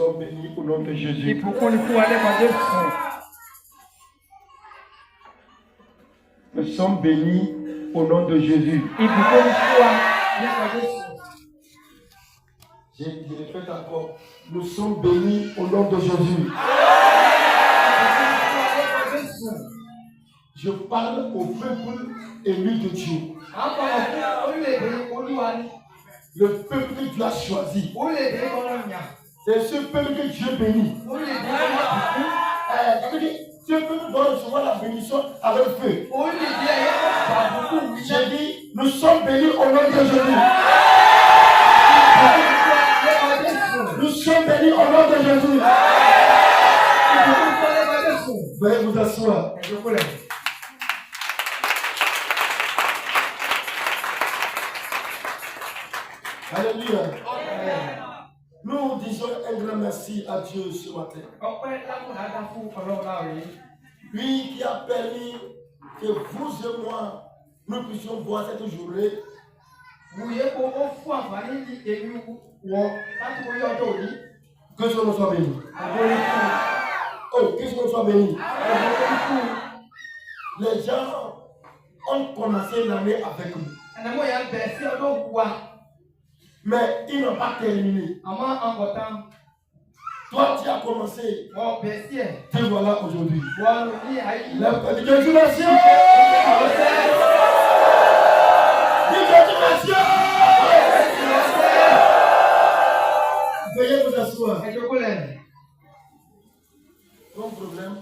sommes bénis au nom de Jésus. Nous sommes bénis au nom de Jésus. Je répète encore. Nous sommes bénis au nom de Jésus. Je parle au peuple élu de Dieu. Le peuple que Dieu a choisi. C'est ce peuple que Dieu bénit. Ce peuple doit recevoir la bénédiction avec feu. J'ai dit, nous sommes bénis au nom de Jésus. Nous sommes bénis au nom de Jésus. Veuillez vous asseoir. Alléluia. Nous disons un grand merci à Dieu ce matin. Lui qui a permis que vous et moi, nous puissions voir cette journée. Que ce nom soit béni. Oh, que ce nom soit béni. Les gens ont commencé l'année avec nous. Mais ils n'ont pas terminé. Toi, tu as commencé. Te voilà aujourd'hui. Lève-toi, dis gratulation. Dis gratulation. Veuillez vous asseoir. Ton problème.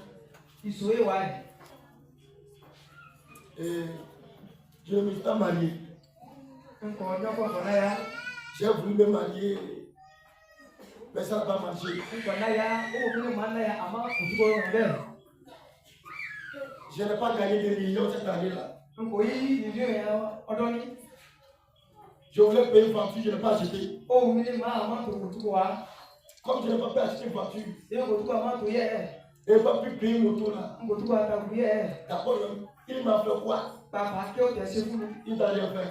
Et je me suis marié. J'ai voulu me marier, mais ça n'a pas marché. Je n'ai pas gagné des millions cette année-là. Je voulais payer une voiture, je n'ai pas acheté. Comme je n'ai pas pu acheter une voiture, je n'ai pas pu payer une moto là. D'abord, il m'a fait quoi? Il t'a rien fait.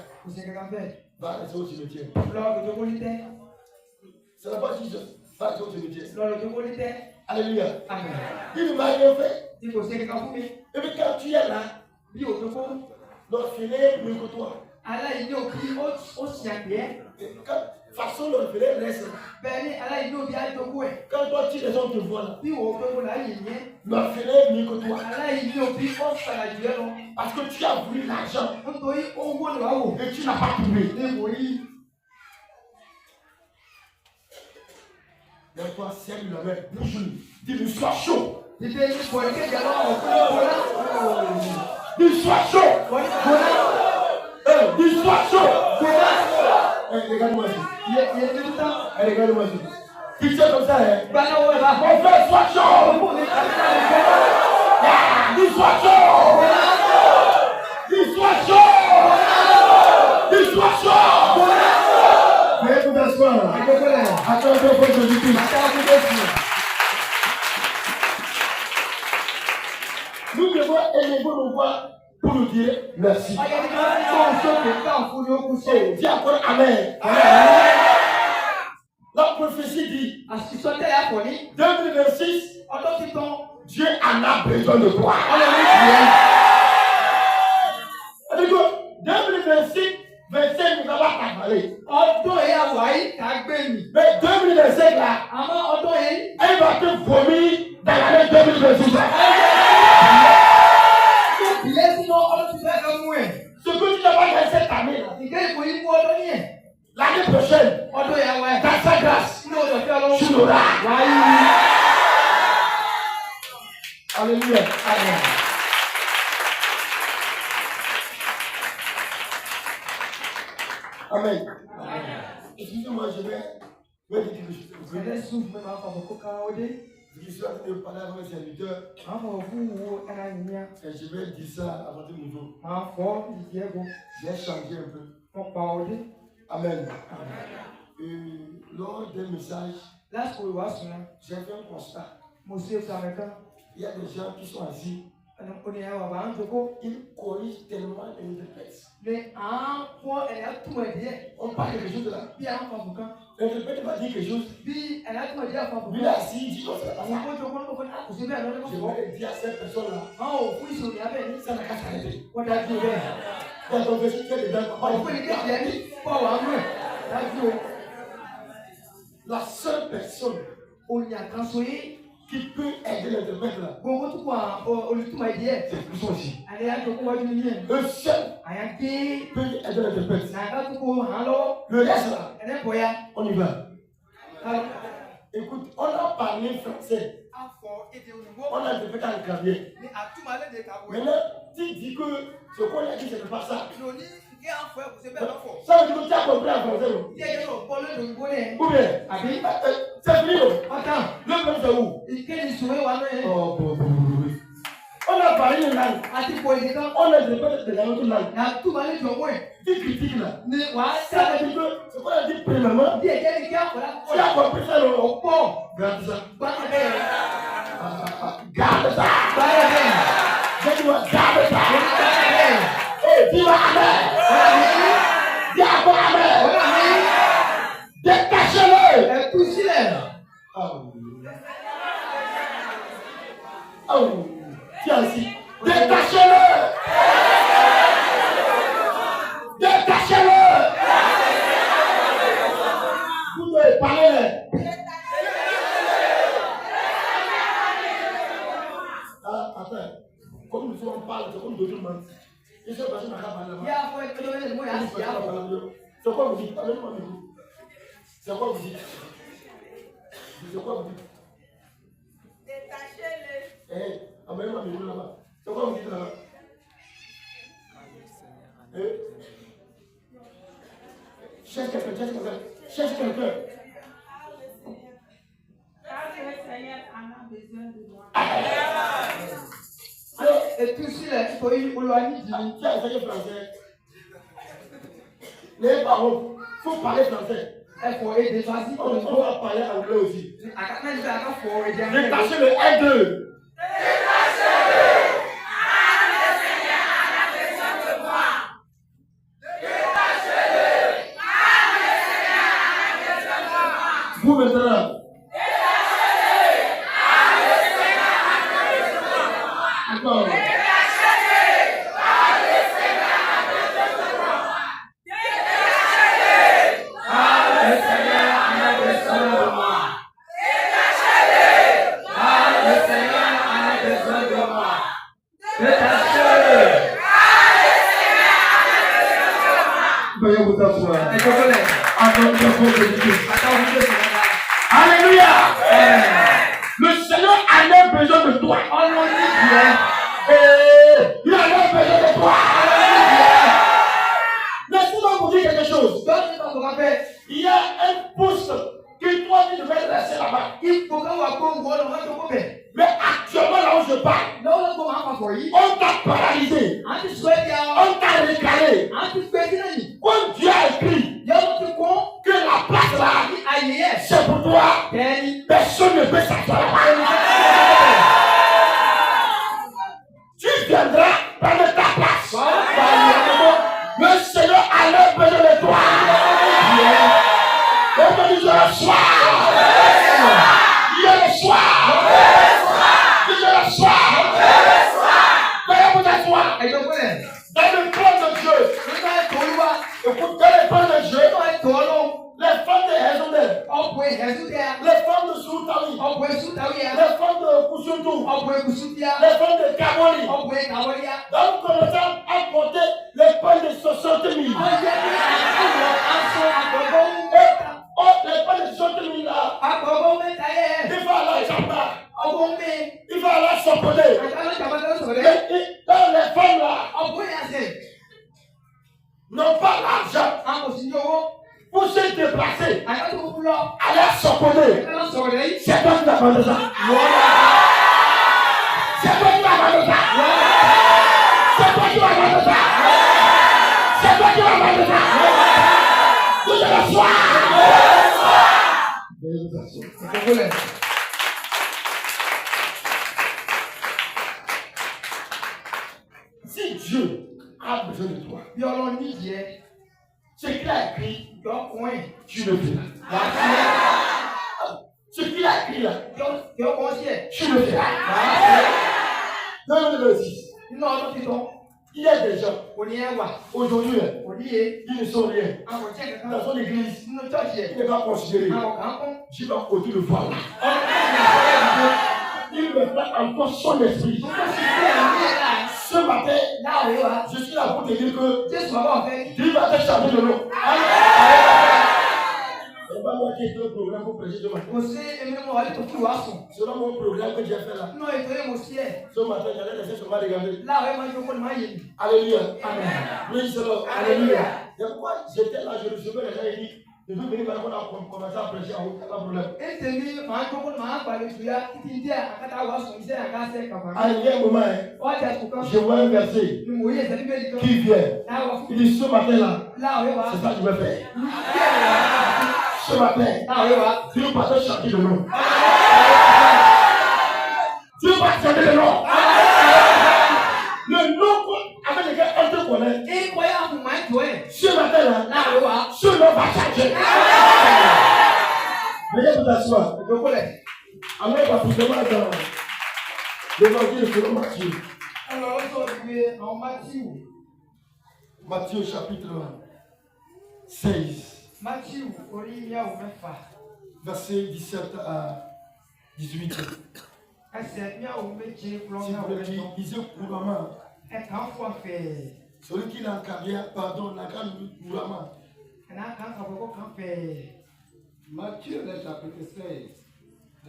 Va rester au cimetière. Ça n'a pas dit ça. Va rester au cimetière. Alléluia. Amen. Il ne m'a rien fait. Et puis quand tu es là, l'orphelin mieux que toi. Façon l'orphelin reste là. Quand toi tu les gens te voient là, l'orphelin mieux que toi. Parce que tu as voulu l'argent et tu n'as pas trouvé. Mais toi, serre la main, bouge-lui. Dis-lui, sois chaud. Dis-lui, sois chaud. Dis, sois chaud. Regarde-moi ici. Regarde-moi ici. Tu sais comme ça, hein? Mon frère, sois chaud. Dis, sois chaud. Dis, sois chaud. Dis, sois chaud. Veuillez vous asseoir. Attendez votre Jésus. Nous devons élever nos voix pour nous dire merci. Dis encore Amen. La prophétie dit 2026, Dieu en a besoin de toi. 2026, 25 nous avons parlé. Mais 2025 là, elle va te vomir dans l'année 2026. Ce que tu n'as pas fait cette année là, l'année prochaine, dans sa grâce, tu l'auras. Alléluia. Amen. Amen. Excusez-moi, je vais dire quelque chose. Je suis en train de parler avec mes serviteurs. Et je vais dire ça avant de nous. J'ai changé un peu. Amen. Lors des messages, j'ai fait un constat. Il y a des gens qui sont assis. Ils corrigent tellement les maîtresses. On parle de quelque chose là. L'interprète m'a dit quelque chose. Puis elle a tout dit à Papa. Lui là, si il dit non, c'est pas ça. Je vais dire à cette personne-là. Oh, oui, c'est bien. Ça n'a qu'à s'arrêter. On a dit bien. Dans ton verset, tu es dedans. La seule personne qui peut aider l'interprète là, c'est Christ aussi. Le seul peut aider l'interprète. Le reste là, on y va. Écoute, on a parlé français. On a interprété en clavier. Maintenant, tu dis que ce qu'on a dit, ce n'est pas ça. Ça veut dire que tu as compris en français. Ou bien, c'est fini. Attends, le problème c'est où? Oh, on a parlé une langue. On a interprété dans notre langue. Tu critiques là. Ça veut dire que ce qu'on a dit premièrement, tu as compris ça. Garde ça. Garde ça. Garde ça. Dis-moi amen. Dis encore amen. Détachez-le. Oh, tiens ici. Détachez-le. Détachez-le. Vous devez parler. Attends. Comme nous on parle, c'est comme d'autres gens. Et cette personne n'a pas parlé. C'est quoi vous dites? C'est quoi vous dites? C'est quoi vous dites? Détachez-le. Amène-moi mes mots là-bas. C'est quoi vous dites là-bas? Cherche quelqu'un. Cherche quelqu'un. Car le Seigneur en a besoin de moi. Et tout si là, il faut y aller. Tu as enseigné français. Les parents, il faut parler français. Il faut aider. On va parler anglais aussi. Détachez le 1-2. Vous maintenant. Encore. Veuillez vous asseoir. Alléluia. Le Seigneur en a besoin de toi. Il en a besoin de toi. Laissez-moi vous dire quelque chose. Il y a un poste que toi tu devais laisser là-bas. Mais actuellement là où je parle, on t'a paralysé. On t'a recalé. Quand Dieu a écrit que la place là, c'est pour toi, personne ne peut s'asseoir là-bas. Tu viendras prendre ta place. Le Seigneur a besoin de toi. On dit le soir. Il y a le soir. Il y a le soir. Veuillez vous asseoir. Dans le plan de Dieu. Écoute, dans le plan de Dieu, les femmes de Hézondel, les femmes de Soutawi, les femmes de Kusuntu, les femmes de Kaboli, donc commençant à porter les pommes de 60 000. Les pommes de 60 000 là, il va aller à Chamba, il va aller à Sopodé. Dans les femmes là, n'ont pas l'argent pour se déplacer, aller à Sopodé. C'est toi qui vas vendre ça. C'est toi qui vas vendre ça. C'est toi qui vas vendre ça. C'est toi qui vas vendre ça. Tout le soir. Si Dieu a besoin de toi, ce qu'il a écrit, tu le fais. Ce qu'il a écrit là, tu le fais. Dans le numéro 6, il y a des gens, aujourd'hui, ils ne sont rien. Dans son église, il n'est pas considéré. J'y vais autour de voir. Il me fait encore son esprit. Ce matin, je suis là pour te dire que Dieu va te changer de nom. C'est pas moi qui ai fait un programme pour prêcher ce matin. Selon mon programme que j'ai fait là. Ce matin, j'allais laisser seulement regarder. Alléluia. Amen. Oui, c'est là. Alléluia. Et pourquoi j'étais là, je recevais les gens et dit, je veux venir maintenant qu'on a commencé à prêcher en haut, pas de problème. À un moment, je vois un verset qui vient. Il dit, ce matin-là, c'est ça que je vais faire. Ce matin, Dieu va te changer de nom. Dieu va te changer de nom. Le nom avec lequel on te connaît. Ce matin-là, ce nom va changer. Veuillez vous asseoir. Alors, on va vous demander dans l'évangile selon Matthieu. Matthieu chapitre 16. Verset 17 à 18. Si vous voulez lisez couramment. Celui qui n'a qu'à bien, pardon, n'a qu'à nous couramment. Matthieu, le chapitre 16,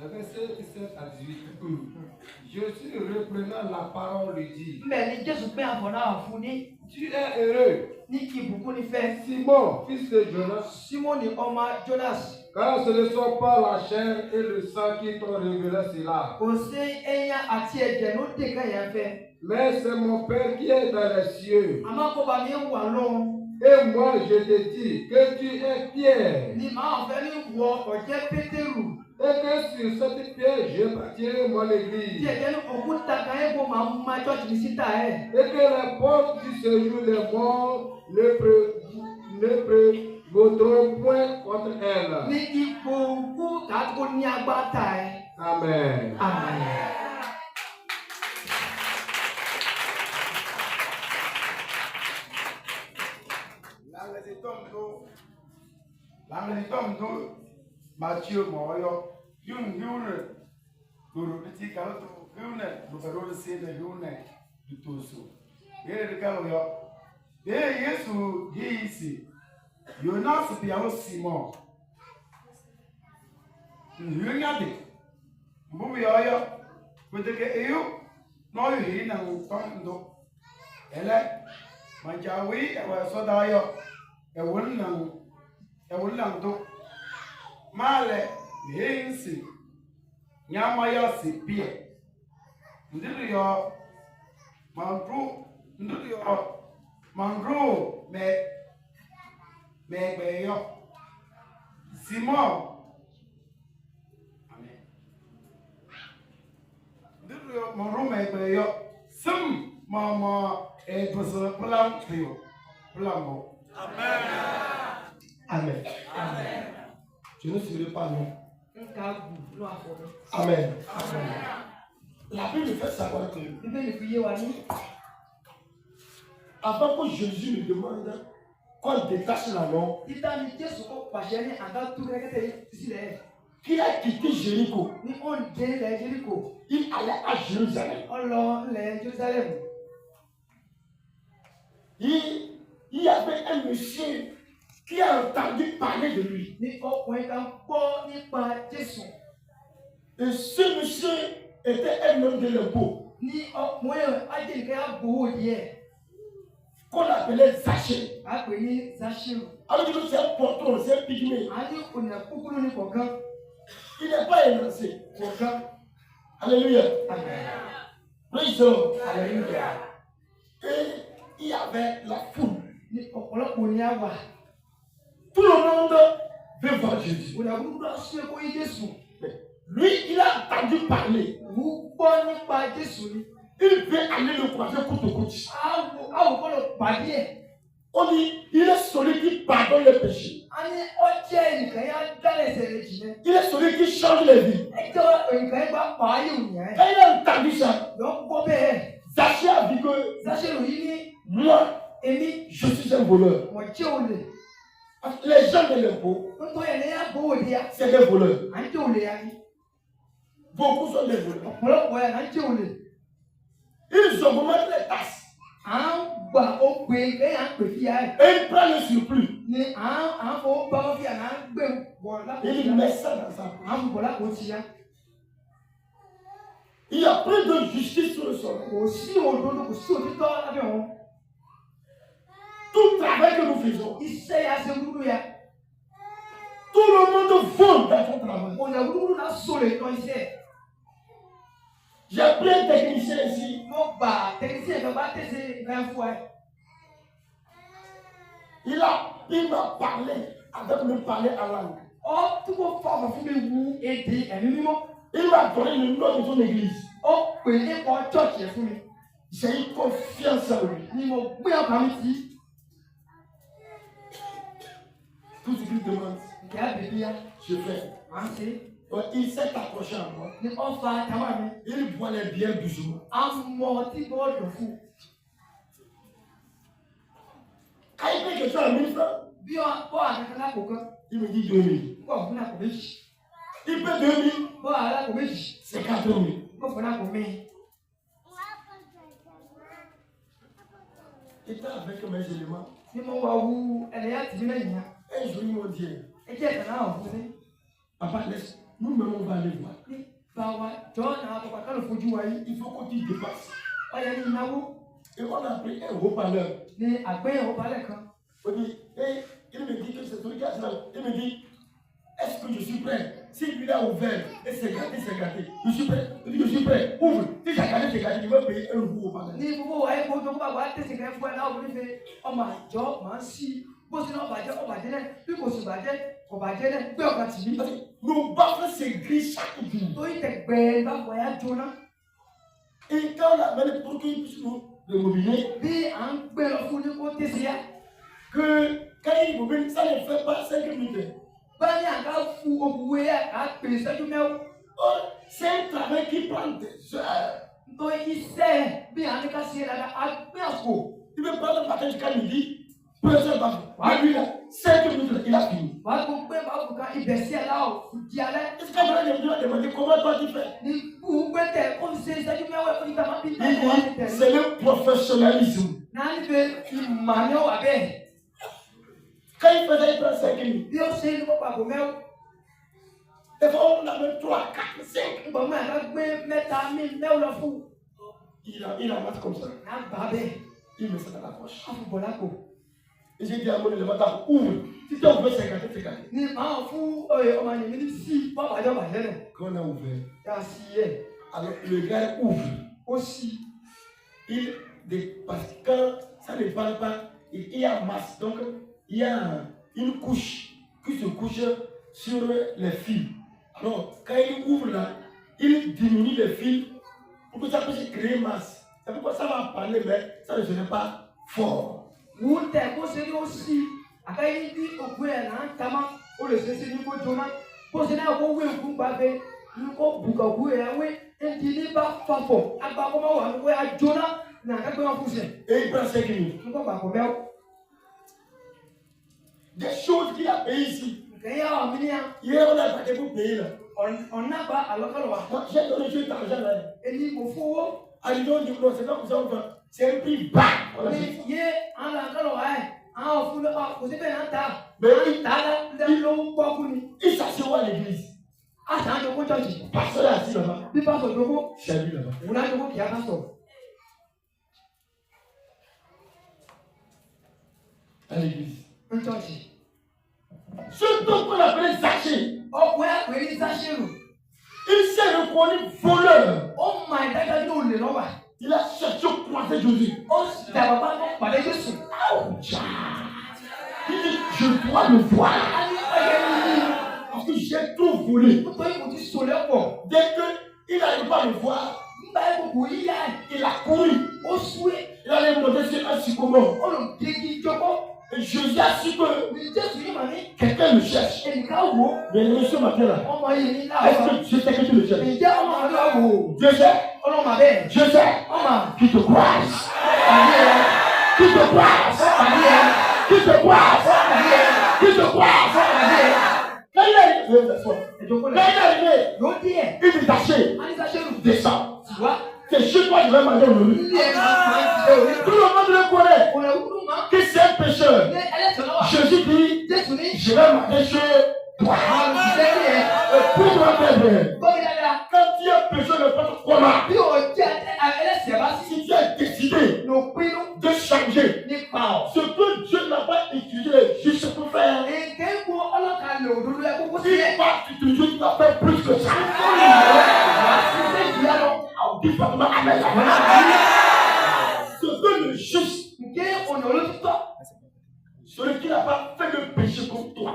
le verset 17 à 18. Jésus, reprenant la parole, lui dit: Tu es heureux, Simon, fils de Jonas, car ce ne sont pas la chair et le sang qui t'ont révélé cela, mais c'est mon Père qui est dans les cieux. Et moi, je te dis que tu es Pierre, et que sur cette pierre, je bâtirai mon église, et que les portes du séjour des morts ne prévaudront point contre elle. Amen. Amen. Matthieu Moyo, Yune, Gurubiti Kalatu, Yune, Lucarone Sede Yune, Tutusu. Here the Galoyo. There, yes, who he is. You're not to be our Simon. You're not it. Movie oil with the you, no, you hear now, come do. Ele, Manjawi, I was so dire, a woman do. Male, Hinsi, Yamaya Sipie, Ndirio, Mandro, me, Simon, Amen. Ndirio, Mandro, me, some Mama, it was a plan to you, Plamo. Amen. Amen. Amen. Je ne serai pas non. Amen. Amen. La Bible fait savoir que avant que Jésus lui demande qu'on détache la langue, qu'il a quitté Jéricho, il allait à Jérusalem. Il y avait un monsieur qui a entendu parler de lui. Et ce monsieur était un homme de l'impôt qu'on appelait Zachée. Alors que c'est un portron, c'est un pygmée. Il n'est pas élancé. Alléluia. Praise God. Alléluia. Et il y avait la foule. Tout le monde veut voir Jésus. Lui, il a entendu parler. Il veut aller le croiser côte à côte. On dit, il est celui qui pardonne les péchés. Il est celui qui change les vies. Quand il a entendu ça, Zaché a dit que moi, je suis un voleur. Les gens de l'impôt, c'est des voleurs. Beaucoup sont des voleurs. Ils augmentent les taxes. Et ils prennent le surplus. Il met ça dans sa poche. Il y a plus de justice sur le sol. Tout travail que nous faisons, tout le monde vole dans son travail. J'ai pris un technicien ici. Il m'a parlé avec me parler en langue. Il m'a donné le nom de son église. J'ai eu confiance en lui. Tout ce qu'il demande, je fais. Il s'est accroché à moi. Il boit les bières du jour. Quand il fait quelque chose à 1000 francs, il me dit 2000. Il paie 2000, c'est 4000. J'étais avec mes éléments. Un jour, ils m'ont dit, papa, laisse, nous-mêmes on va aller voir. Il faut qu'on t'y dépasse. Et on a pris un haut-parleur. Il me dit que c'est celui qui a cela. Il me dit, est-ce que je suis prêt? Si lui a ouvert et c'est gâté, c'est gâté. Je suis prêt. Il dit, je suis prêt. Ouvre. Si c'est gâté, c'est gâté. Il va payer un nouveau haut-parleur. Nos baffles s'aiguisent chaque jour. Et quand on a pour qu'il puisse nous mobilier, que quand il mobile, ça ne fait pas 5 minutes. C'est un travail qui prend des heures. Il me parle le matin jusqu'à midi. Personne va lui là, 5 minutes, il a fini. Est-ce que je vais demander comment toi tu fais? C'est le professionnalisme. Quand il faisait, il prend 5 minutes. Des fois, on a même 3, 4, 5. Il a maté comme ça. Il met ça dans la poche. Et j'ai dit à mon élément, ouvre. Si tu as ouvert, c'est gâté, c'est gâté. Quand on a ouvert, alors le gars ouvre. Aussi, parce que quand ça ne parle pas, il y a masse. Donc, il y a une couche qui se couche sur les fils. Alors, quand il ouvre là, il diminue les fils pour que ça puisse créer masse. C'est pourquoi ça va parler, mais ça ne serait pas fort. Et il prend 5 minutes. Des choses qu'il a payées ici. Hier, on a payé pour payer là. Moi, j'ai donné juste l'argent là. Allons, c'est pas comme ça on va. C'est un prix bas. Mais il s'assure à l'église. Pasteur est assis là-bas. C'est lui là-bas. À l'église. Ce qu'on appelait Zaché. Il s'est reconnu voleur. Il a cherché au croisé Jésus. Il dit, je dois le voir. Parce que j'ai tout volé. Dès qu'il n'arrive pas à le voir, il a couru. Il allait monter sur un sycomore. Jésus a su que quelqu'un le cherche. Mais le monsieur matin là, est-ce que Dieu sait que tu le cherches? Dieu sait. Dieu sait. Qui te croise. Qui te croise. Qui te croise. Qui te croise. Quand il est arrivé, il est taché. Descends. C'est chez toi que je vais manger aujourd'hui. Tout le monde le connaît. Que c'est un pécheur. Jésus dit, je vais manger chez toi. Pour toi, frère. Quand tu es pécheur, ne pas comment. Si tu as décidé de changer ce que Dieu n'a pas utilisé juste pour faire, il va t'utiliser, tu vas faire plus que ça. Amen. Ce que le juste, celui qui n'a pas fait le péché pour toi,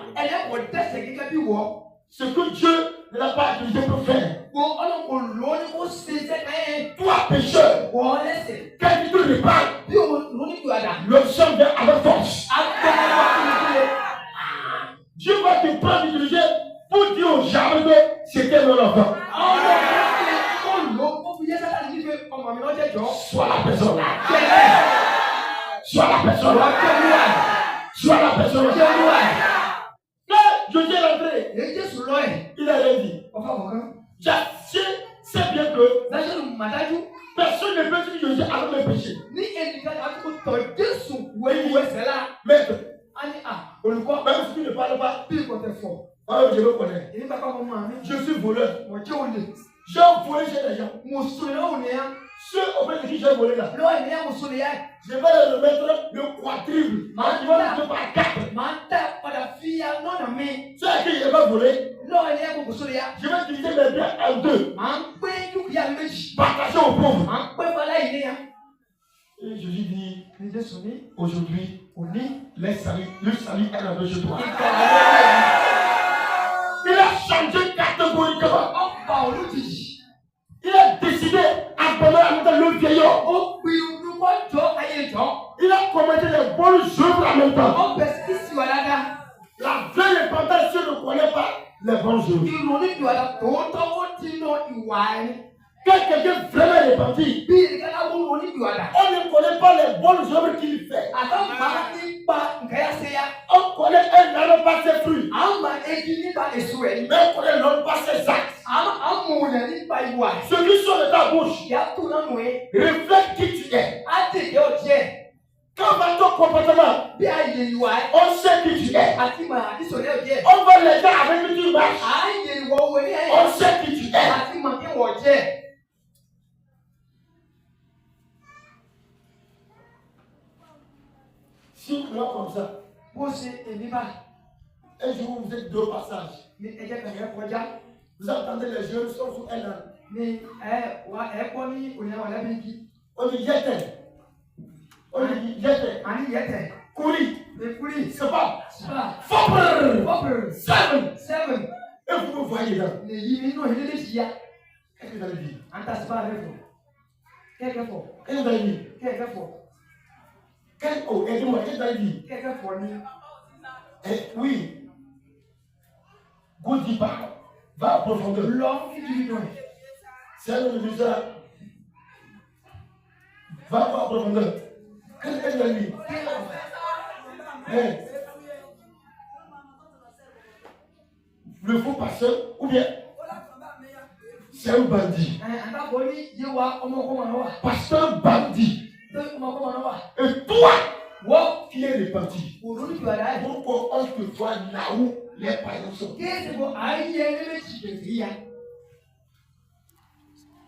ce que Dieu n'a pas utilisé pour faire, toi pécheur, quand tu te répares, le sang vient avec force. Dieu va te prendre d'utiliser pour dire aux gens que c'était mon enfant. Sois la personne là. Sois la personne là. Sois la personne là. Quand Jésus est rentré, il a rien dit. C'est bien que personne ne peut dire que Jésus a le péché. Maître, même si tu ne parles pas, je me connais. Je suis voleur. J'ai volé chez les gens. Ceux auprès de qui j'ai volé là, je vais le remettre le quadruple. Je vais le mettre par 4. Ceux à qui je vais voler, je vais utiliser mes biens en 2. Partager aux pauvres. Et Jésus dit, aujourd'hui, le salut est rentré chez toi. Il a changé catégoriquement. Il a décidé d'abandonner le vieillard. Il a commetté les bonnes œuvres en même temps. La vraie repentance, si on ne connaît pas les bonnes œuvres. Quand quelqu'un vraiment repenti, on ne connaît pas les bonnes œuvres qu'il fait. On connaît un homme pas ses fruits. Mais on connaît l'homme pas ses actes. Celui sur de ta bouche reflète qui tu es. Quand va ton comportement, on sait qui tu es. On va l'aider avec qui tu marches. On sait qui tu es. Si vous comme ça, un jour vous êtes deux passages, vous entendez les jeunes sont sous un an. On dit jette. On dit jette. Courir. C'est pas. Fopper. Seven. Et vous me voyez là. Qu'est-ce que vous allez dire? Qu'est-ce que vous allez dire? Aidez-moi, qu'est-ce que vous allez dire? Oui. Go deeper. Va à profondeur. C'est un ministère. Va à profondeur. Qu'est-ce que vous allez dire? Le faux pasteur, ou bien c'est un bandit. Pasteur bandit. Et toi, qui es repenti, pourquoi on te voit là où les païens sont?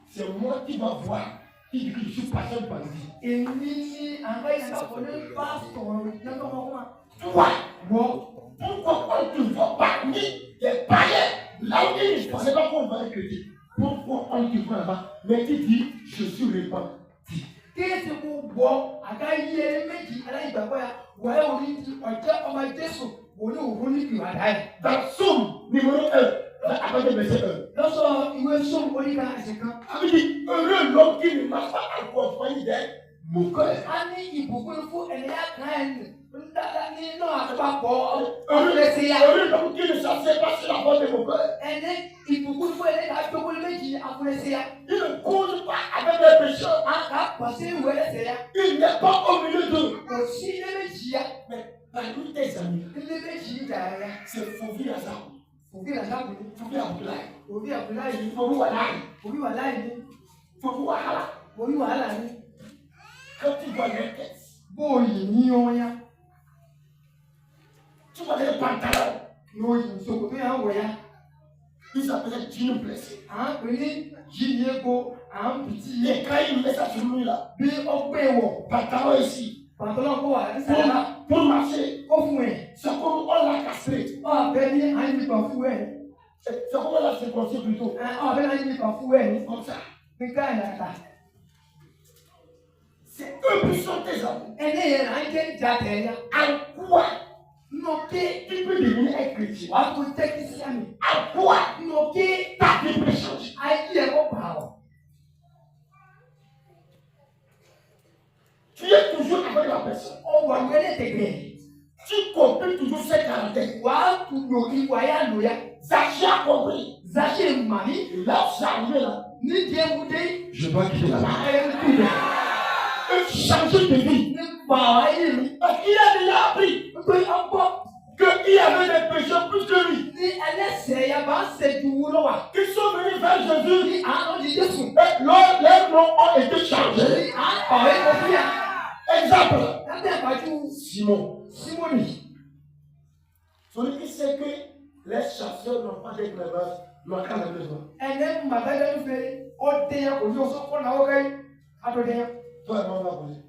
C'est moi qui va voir, qui dit que je suis pasteur bandit. Toi, pourquoi on te voit parmi les païens, là où ils ne pensaient pas qu'on va être chrétien? Pourquoi on te voit là-bas, mais tu dis, je suis repenti? Dans Somme numéro 1, à partir du verset 1. Il dit, heureux l'homme qui ne marche pas en compagnie des moqueurs. Non, pas pour. Au lieu de qu'il ne chassait pas sur la porte de mon père. Et il faut que vous ayez la double métier à vous laisser. Il ne cause pas avec les pécheurs. Il n'est pas au milieu d'eux. Aussi les métiers. Mais parmi tes amis, Les métiers, c'est Fouvi Lazare. Fouvi Lazare. Fouvi Abdoulaye. Fouvi Abdoulaye. Fouvi Walaï. Fouvi Walaï. Fouvi Wahala. Fouvi Wahala. Quand tu vois les têtes, Boy, Nioya. tu vois les pantalons. Non, ils sont coupés en voyage. Ils s'appellent jean blessé. Un petit Giniego, un petit. Et quand il met ça sur lui là, Bi Opéo. pantalon ici, Pantalon quoi? Ça va. pour marcher, Au fouet. c'est comme on l'a castré. Oh, béni, un livre par fouet. C'est comme on l'a circoncis plutôt. Oh, béni, un livre par fouet. Comme ça. Mais quand il a ça. C'est eux qui sont tes amis. Et il y a un qui est déjà. En quoi Non, qui tu peux devenir un chrétien? va pour technicien. En quoi Non, qui ta vie peut changer? a dit un mot par. Tu es toujours avec la personne. On va lui intégrer. Tu comprends toujours ses caractères. Wa pour nous voyage nous ya. Zaché a compris. Zaché mani. Et là, c'est arrivé là. Ni Dieu vous dit. Je dois quitter la barre. Et Changer de vie. ni pas il. Parce qu'il a déjà appris Que encore. qu'il y avait des pécheurs plus que lui. Ni elle essaie à passer du boulot. Ils sont venus vers Jésus. Ni un autre Jésus. Et leurs noms ont été changés. Ni un pareil au bien. Exemple. Quand tu as pas Simon. Simoni. Celui qui sait que les chasseurs n'ont pas d'éclairage, n'ont qu'à la maison. Elle est ma belle fait. Au théâtre, au jour, on a aucun. Attendez. Toi et moi, on va poser.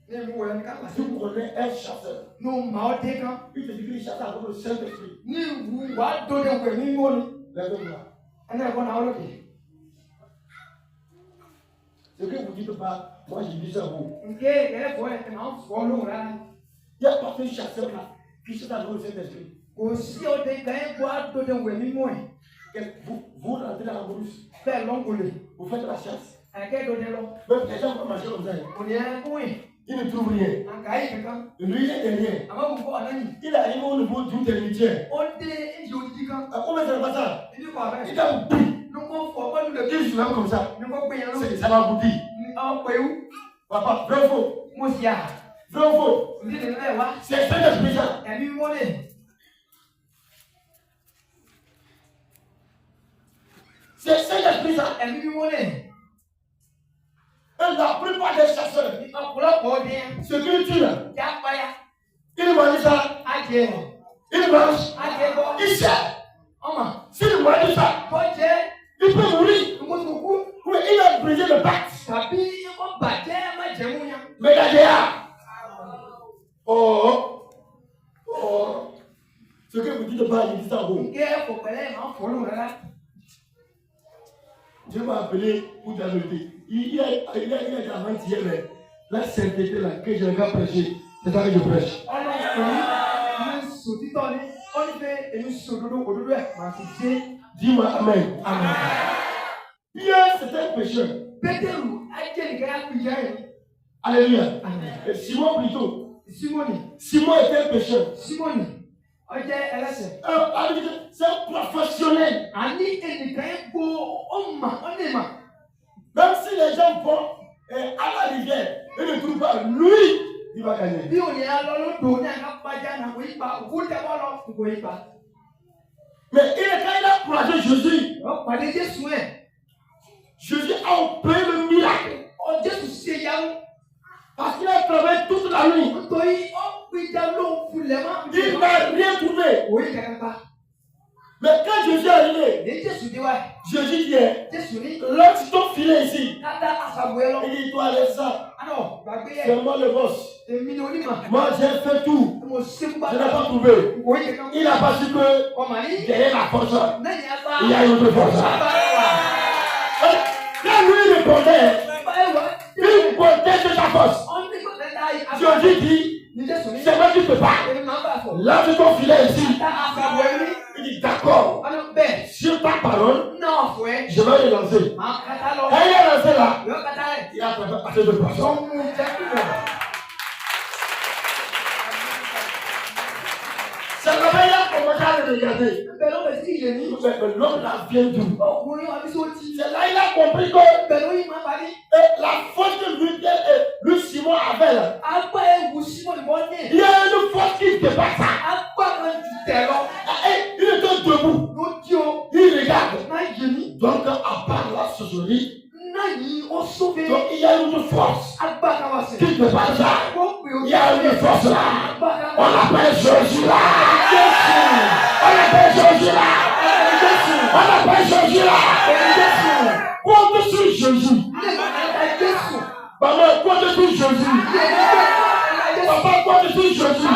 Mais vous voyez, Si vous connaissez un chasseur, nous m'avons dit quand. il te dit qu'il chasse avec le Saint-Esprit. Ni vous, va donner au ni moi. Lève-moi. Elle est bonne à l'autre. Ce que vous dites pas, moi je dis ça à vous. Ok, elle est bonne, elle est en follow là. Il n'y a pas fait chasseur là qui chasse avec le Saint-Esprit. Aussi, on dit qu'elle est bonne, donner au ni moi. Vous rentrez dans la brousse, Faire l'ongolé. vous faites la chasse. À quel donner l'eau? Même les gens vont marcher comme ça. On est un coin. Ils ne trouvent rien. Un cahier, quelqu'un. Lui, il est derrière. Avant, vous voyez un ami. Il arrive au niveau du termitier. On dit, je vous dis quand. Comment ça va ça? Il dit quoi? Il t'a bouti. Nous, on ne faut pas nous le dire. Il se lève comme ça. Nous, on paye un autre. Ça va bouti. On paye où? Papa, vrai ou faux? Moi, c'est là. Vrai ou faux? Vous dites, ouais. C'est Saint-Esprit ça. Elle lui monnaie. C'est Saint-Esprit ça. Elle lui monnaie. Et la plupart des chasseurs, ce qu'ils tuent là, ils mangent ça, ils mangent, ils cherchent. S'ils mangent ça, il peut mourir. Oui, il a brisé le pacte. Mais derrière, oh, ce que vous dites pas, il dit ça à vous. Dieu m'a appelé pour la vérité. Il a avant-hier la sainteté là que je vais prêcher. C'est ça que je prêche. Dis-moi Amen. Amen. Pierre, c'est un pécheur. Alléluia. Et Simon plutôt. Simon était un pécheur. C'est un professionnel. Même si les gens vont à la rivière et ne trouvent pas, lui, il va gagner. Mais quand il a croisé Jésus, Jésus a opéré le miracle. Parce qu'il a travaillé toute la nuit. Il n'a rien trouvé. Mais quand Jésus est arrivé, Jésus dit, lance ton filet ici. Il dit, toi, laisse ça. C'est moi le boss. Moi, j'ai fait tout. Je n'ai pas trouvé. Il n'a pas su que derrière la force, il y a une autre force. Quand lui répondait, il comptait de sa force. Jésus dit, c'est moi qui te parle. Lance ton filet ici. Il dit, d'accord. Sur ta parole, je vais le lancer. Quand il a lancé là, il a attrapé assez de poissons. de regarder. Mais l'homme là vient d'où? C'est là il a compris que la force que lui Simon avait là, il y a une force qui dépasse ça. Il était debout. Il regarde. Donc à part la sorcellerie, donc il y a une force qui dépasse ça. Il y a une force là. On l'appelle Jésus là. On l'appelle Jésus là. On l'appelle Jésus là. Compte sur Jésus. Maman, compte sur Jésus. Papa, compte sur Jésus.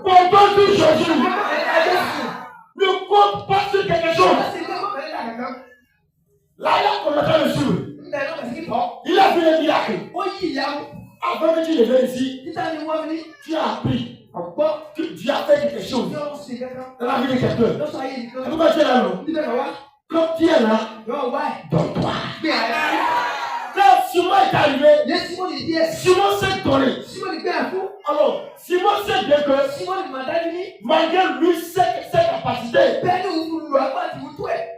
Compte sur Jésus. Ne compte pas sur quelque chose. Là, il a commencé le suivre. Il a vu les miracles. Avant que tu ne viennes ici, tu as appris. Tu as fait quelque chose dans la vie de quelqu'un. C'est pourquoi tu es là, non? Comme tu es là, donne-toi. Quand Simon est arrivé, Simon s'est donné. Alors, Simon sait bien que malgré lui, ses capacités,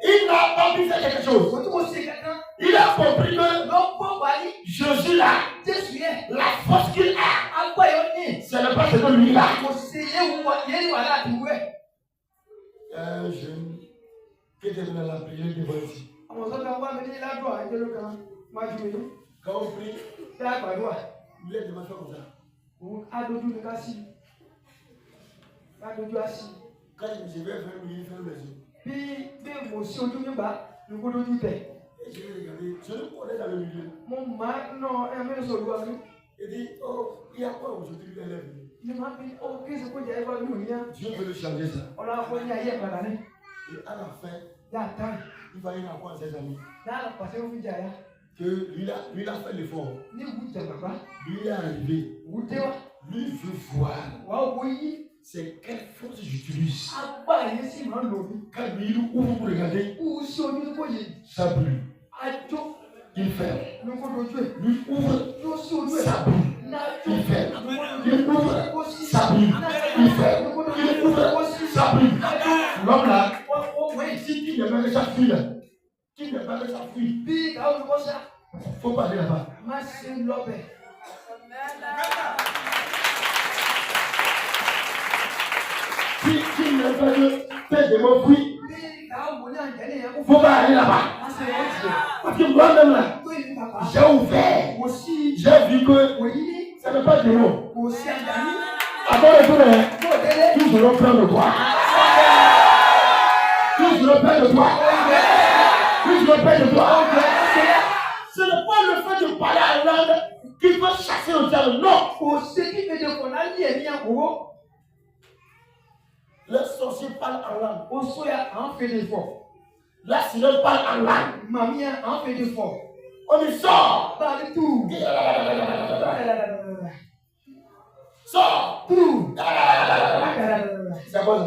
il n'a pas pu faire quelque chose. Il a compris que Jésus là, la force qu'il a, ce n'est pas ce que lui a. Un jeune qui était venu à la prière devant ici. Quand on prie, il est devant comme ça. Quand je vais faire lui, il fait le yeux. Et je vais regarder, je le connais dans le milieu. Il dit, oh, il y a quoi aujourd'hui, il est venu. Dieu veut le changer ça. Et à la fin, il va y avoir ses amis. Que lui a fait l'effort. Lui est arrivé. Lui veut voir. C'est quelle force j'utilise. Quand il ouvre pour regarder, ça brûle. Il fait. Lui ouvre, ça brûle. Il fait. Il ouvre, ça brûle. Il fait. Il ouvre, ça brûle. L'homme là, si tu ne mets pas sa fille, qui ne met pas sa fille, il faut pas aller là-bas. Si tu ne veux pas faire de mon fruit, il ne faut pas aller là-bas. Parce que moi-même là, j'ai ouvert. J'ai vu que ça n'est pas de nous. Avant le tour, tous seront pleins de toi. Tous seront pleins de toi. Tous seront pleins de toi. Ce n'est pas le fait de parler en langue qui peut chasser le diable. Non. Le sorcier parle en langue. La sirène parle en langue. On y sort. Sors. C'est quoi ça?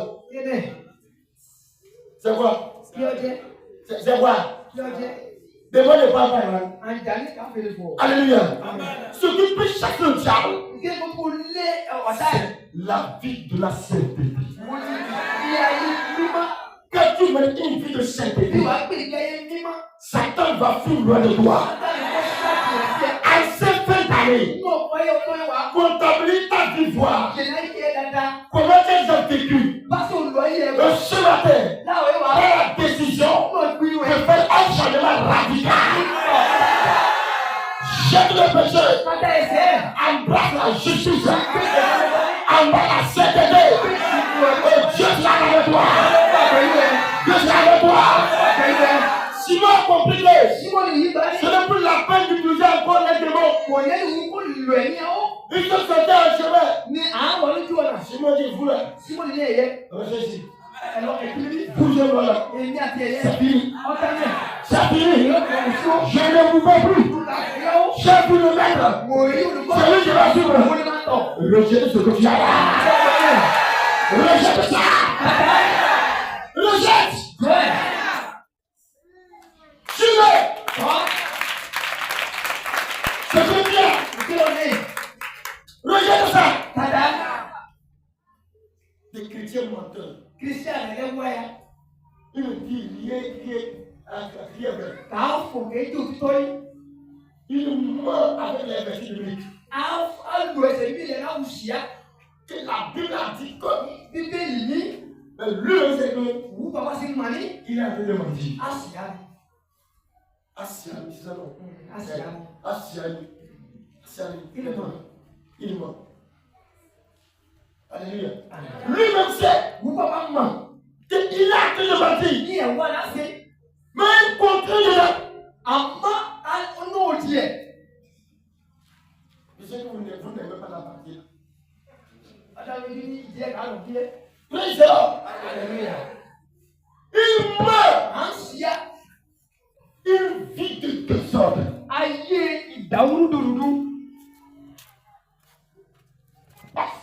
C'est quoi? C'est quoi? Devant le papa. Alléluia. Ce qui peut chasser le diable, c'est la vie de la sainteté. Quand tu mets une vie de sainteté, Satan va fuir loin de toi. À cette fin d'année, comptabilise ta vie, voir comment elles ont vécu. Ce matin, prends la décision de faire un changement radical. Jette le péché, embrasse la justice, embrasse la sainteté. Dieu sera avec toi. Dieu sera avec toi. Simon a compris que ce n'est plus la peine d'utiliser encore les démons. Il se faisait un chemin. Simon dit, vous là. Restez ici. Bougez-moi là. C'est fini. C'est fini. Je ne vous veux plus. J'ai vu le maître. C'est lui qui va suivre. Rejetez ce que tu as là. Rejette ça. Rejette. Suivez. C'est très bien. Rejette ça. Des chrétiens menteurs. qui est vrai. Il ment avec les versets bibliques. Que la Bible a dit comme. Mais lui, c'est que. Il est en train de mentir. Asiani, c'est ça non? Asiani. Il ment. Alléluia. Lui-même sait. Il a en train de mentir. Mais il contraint de là. Je sais que vous n'aimez pas la partie. Praise the Lord. Il meurt. Une vie de désordre.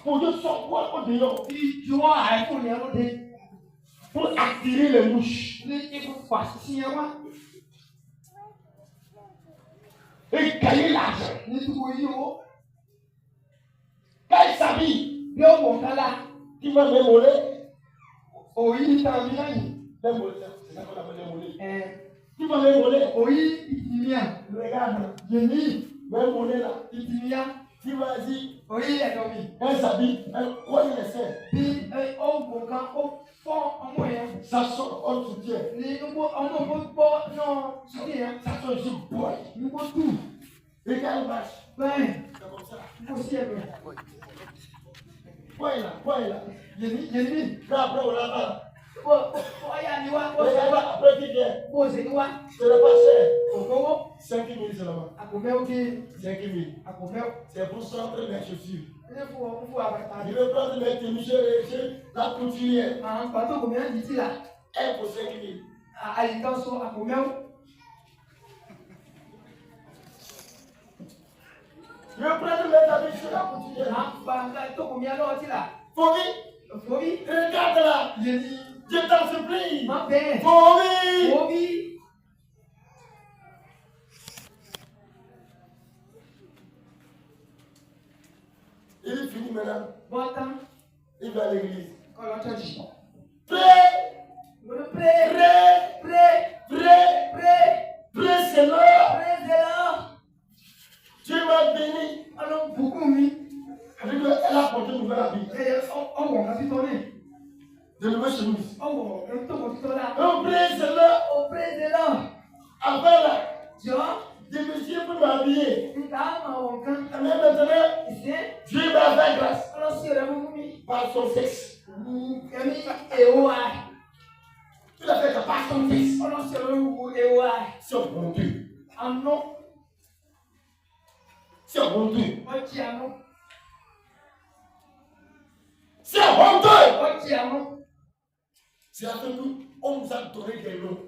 Pour de son poids au dehors. Pour attirer les mouches. Et gagner l'argent. Quand il s'habille, il va me voler. Il va me voler. Regarde, même voler là. Il va dire, elle s'habille, elle cogne les seins. Ça sort en soutien. Ça sort juste boy. Et quand elle marche, c'est comme ça. Quoi là? Après, on l'a pas. Après, qui vient? C'est le pasteur. 5 000 seulement. 5 000. C'est pour sortir mes chaussures. Je vais prendre mes tenues, la couturière. Elle pour 5 000. Je vais prendre mes habits sur la couturière. Fobi, regarde là. Je t'en supplie. Fobi. Il est fini maintenant. Il va à l'église. Prie, c'est l'heure. Dieu m'a béni. Elle a porté une nouvelle habit. De nouvelles chemises. Praise the Lord. Après là, des messieurs pour m'habiller. Mais maintenant, Dieu m'a fait grâce. Par son sexe. Il a fait grâce par son sexe. C'est honteux. C'est honteux. C'est honteux. C'est à cause qu'on nous a donné des noms.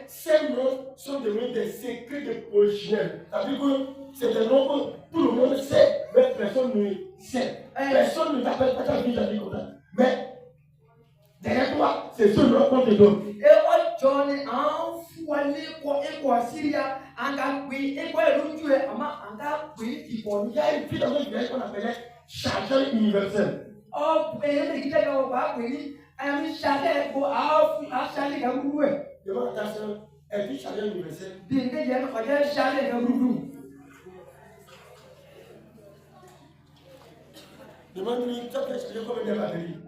Ces noms sont devenus des secrets de polichinelle. Ça veut dire que c'est des noms que tout le monde sait, mais personne ne sait. Personne ne t'appelle pas ta vie, j'ai dit comme ça. Mais derrière toi, c'est ce nom qu'on te donne. Il y a une fille dans notre village qu'on appelait chargeur universel. Demande à ta soeur, elle dit chargeur universel. Demande-lui, tu as fait charger combien de batteries?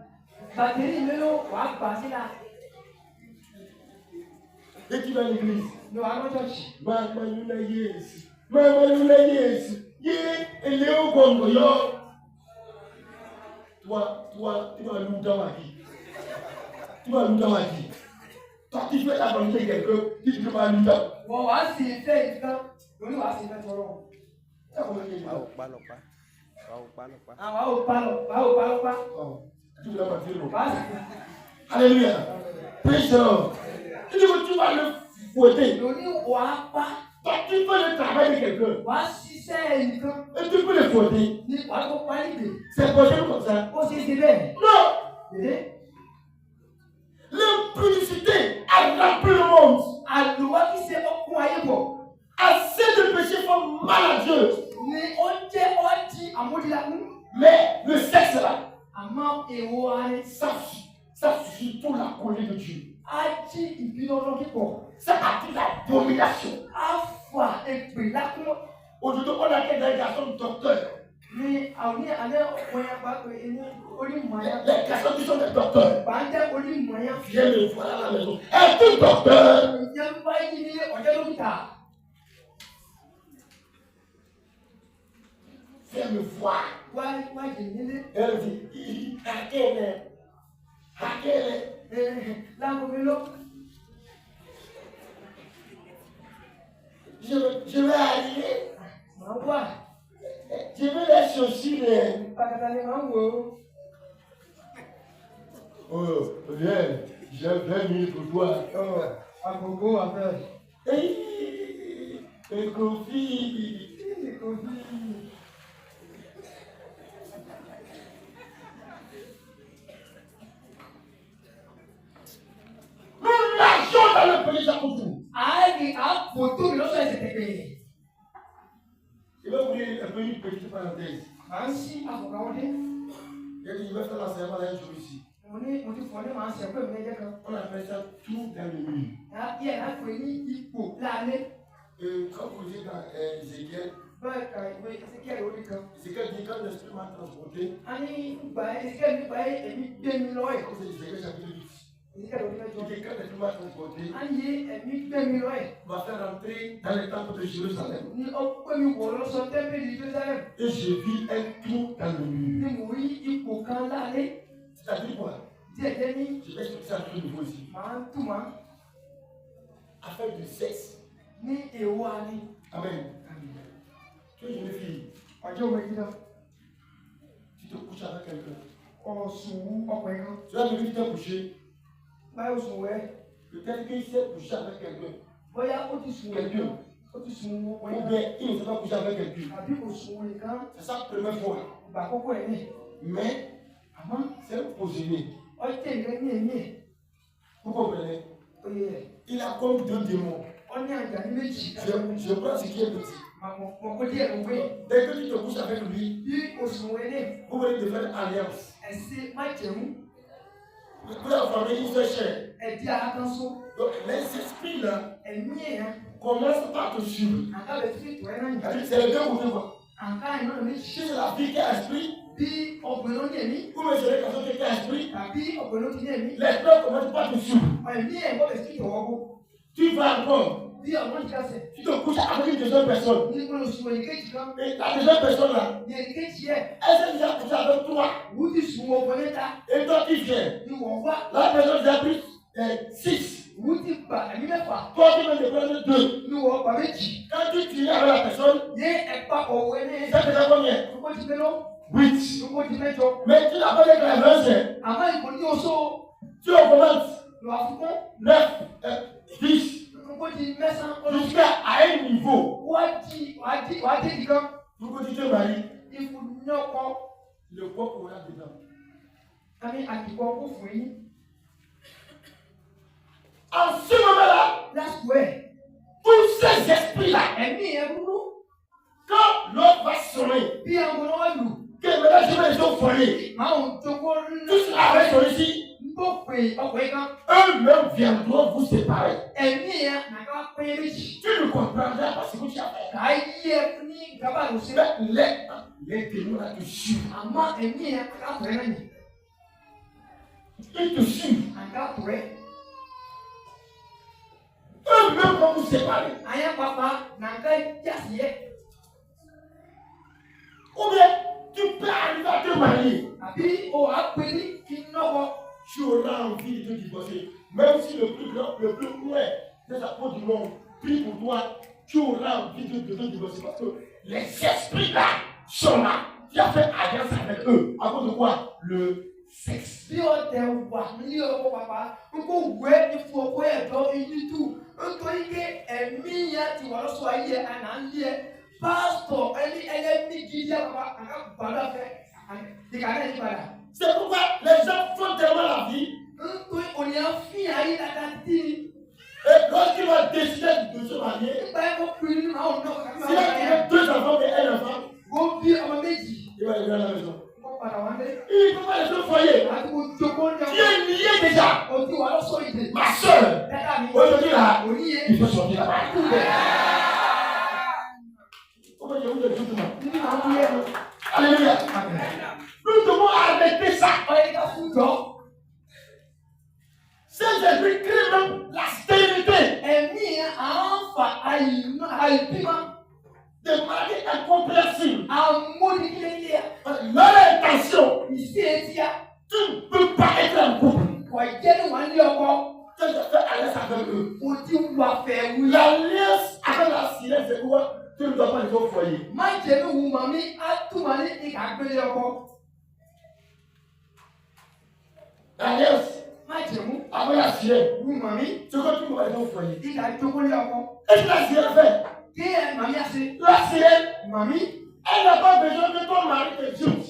Et tu vas à l'église. Maman, elle est au Congo. Toi, tu vas nous dans ma vie. Toi, tu fais la volonté de quelqu'un, tu vas nous dans. Alléluia. Praise the Lord. Il dit que tu vas le fouetter. Donc tu fais le travail de quelqu'un. Et tu peux le fouetter. C'est possible comme ça. Non. L'impudicité a rempli le monde. Assez de péchés font mal à Dieu. Mais le sexe là, ça suffit pour la colère de Dieu. C'est parti l'abomination. Aujourd'hui, on a des garçons docteurs. Les garçons qui sont des docteurs viennent me voir à la maison. Es-tu docteur? Viens me voir. Elle dit, je vais arriver. Je veux les chaussures. Oh, viens, j'ai 20 minutes pour toi. Kofi. Nous nageons dans le pays d'Akoufou. Je vais vous dire un peu une petite parenthèse. Je vais faire l'enseignement d'un jour ici. On appelle ça tout dans le mur. Quand vous êtes dans Ézéchiel, Ézéchiel dit quand l'esprit m'a transporté, Ézéchiel chapitre 8. Il dit quand l'esprit m'a transporté, va faire entrer dans le temple de Jérusalem. Et je vis un trou dans le mur. C'est-à-dire quoi? Je vais expliquer ça à tout niveau ici. Affaire de sexe. Amen. Tu es une fille. Tu te couches avec quelqu'un. Tu vas me dire que tu t'es couché. Peut-être qu'il s'est couché avec quelqu'un. Ou bien il ne s'est pas couché avec quelqu'un. C'est sa première fois. Mais c'est un posé. Vous comprenez? Il a comme deux démons. Je prends ce qui est petit. Dès que tu te couches avec lui, vous voulez te faire alliance. Vous avez formé une seule chair. Donc les esprits là commencent par te suivre. C'est les deux côtés. Si c'est la vie qui a esprit, ou bien c'est les garçons qui a esprit, l'esprit commence par te suivre. Tu vas encore. Tu te couches avec une deuxième personne. Et la deuxième personne là, elle s'est déjà couchée avec toi. Et toi tu viens. La personne déjà plus 6. Toi tu viens de prendre 2. Quand tu tiens avec la personne, ça fait combien? 8. Mais tu n'as pas de clairance. Tu augmentes 9, 10. Jusqu'à un niveau. Vous pouvez te marier. Le corps qu'on a dedans. En ce moment-là, tous ces esprits-là, quand l'autre va sonner, que maintenant je vais les envoyer. Tout cela va sonner ici. Eux-mêmes viendront vous séparer. Tu ne comprendras pas ce que tu as fait. Les démons là te suivent. Ils te suivent. Eux-mêmes vont vous séparer. Ou bien tu peux arriver à te marier. Tu auras envie de te divorcer. Même si le plus grand, le plus loin de sa peau du monde prie pour toi, tu auras envie de te divorcer. Parce que les esprits là sont là. Tu as fait alliance avec eux. À cause de quoi? Le sexe. C'est pourquoi les gens font tellement la vie. Et lorsqu'il va décider de se marier, s'il a 2 enfants et un enfant, il va aller à la maison. Il ne peut pas laisser le foyer. Tu es lié déjà. Ma il faut sortir là-bas. Alléluia. Nous devons arrêter ça. Ces esprits créent même la stérilité. Des maladies incompréhensibles. Leur intention, tu ne peux pas être un couple. Qu'est-ce que tu fais alliance avec eux? L'alliance avec la sirène, c'est quoi? Tu ne dois pas aller au foyer. L'alliance avec la sirène, c'est quoi? Tu ne dois pas aller au foyer. Qu'est-ce que la sirène fait? La sirène, elle n'a pas besoin que ton mari te jute.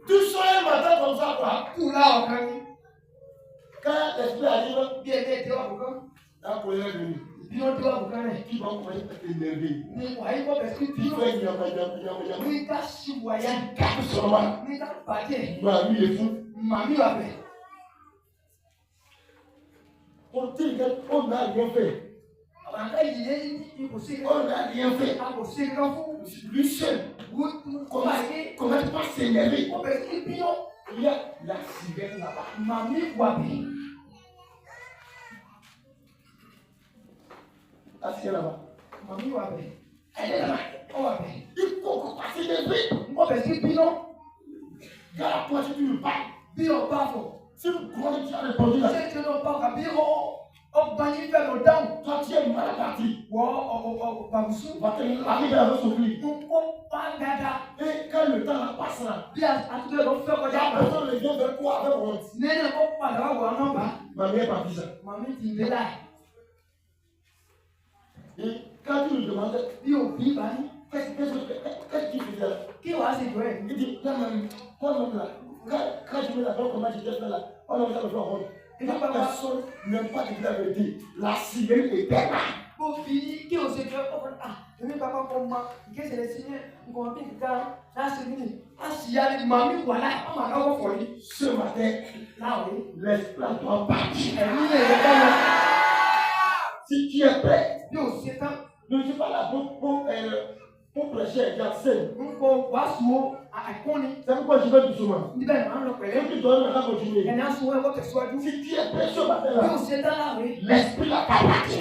Tu sors un matin comme ça, quoi. Quand l'esprit arrive, la colère est venue. Tu vas commencer à t'énerver. Tu fais yama, seulement. Mamie est fou. On dit qu'on n'a rien fait. On n'a rien fait. Lui seul. Comment tu vas s'énerver? Il y a la sirène là-bas. La sirène là-bas. Elle est là-bas. Il faut passer des vies. Car la pointe, tu me parles. Si vous croyez que tu as répondu là, toi tu es mal parti. Va te laver avec son lit. Et quand le temps passe là, la personne les vient vers quoi avec honte. Mamie est partie ça. Et quand tu lui demandes, qu'est-ce qu'il faisait là? Il dit, toi-même là, quand je mets la parole, comment je t'ai fait là, on a besoin de faire honte. La personne n'aime pas dire la vérité. La sirène est là. Ce matin, l'esprit doit partir. Si tu es prêt, ne suis pas là pour prêcher et garcer. C'est pourquoi je vais doucement. Et tu dois maintenant continuer. Si tu es prêt ce matin-là, l'esprit n'a pas parti.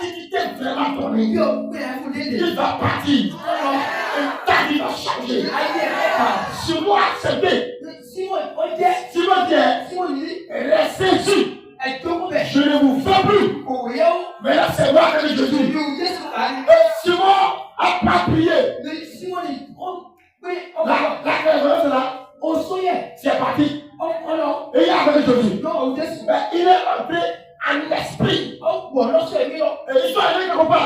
Si tu t'es vraiment donné, il va partir. Et ta vie va changer. Si moi accepter, si moi dire, restez sur. Je ne vous veux plus. Mais là, c'est moi que je dis. Et Simon a pas prié. La révérence là, c'est parti. Et il a avec Jésus. Mais il est entré en esprit. Et ils sont allés comme ça.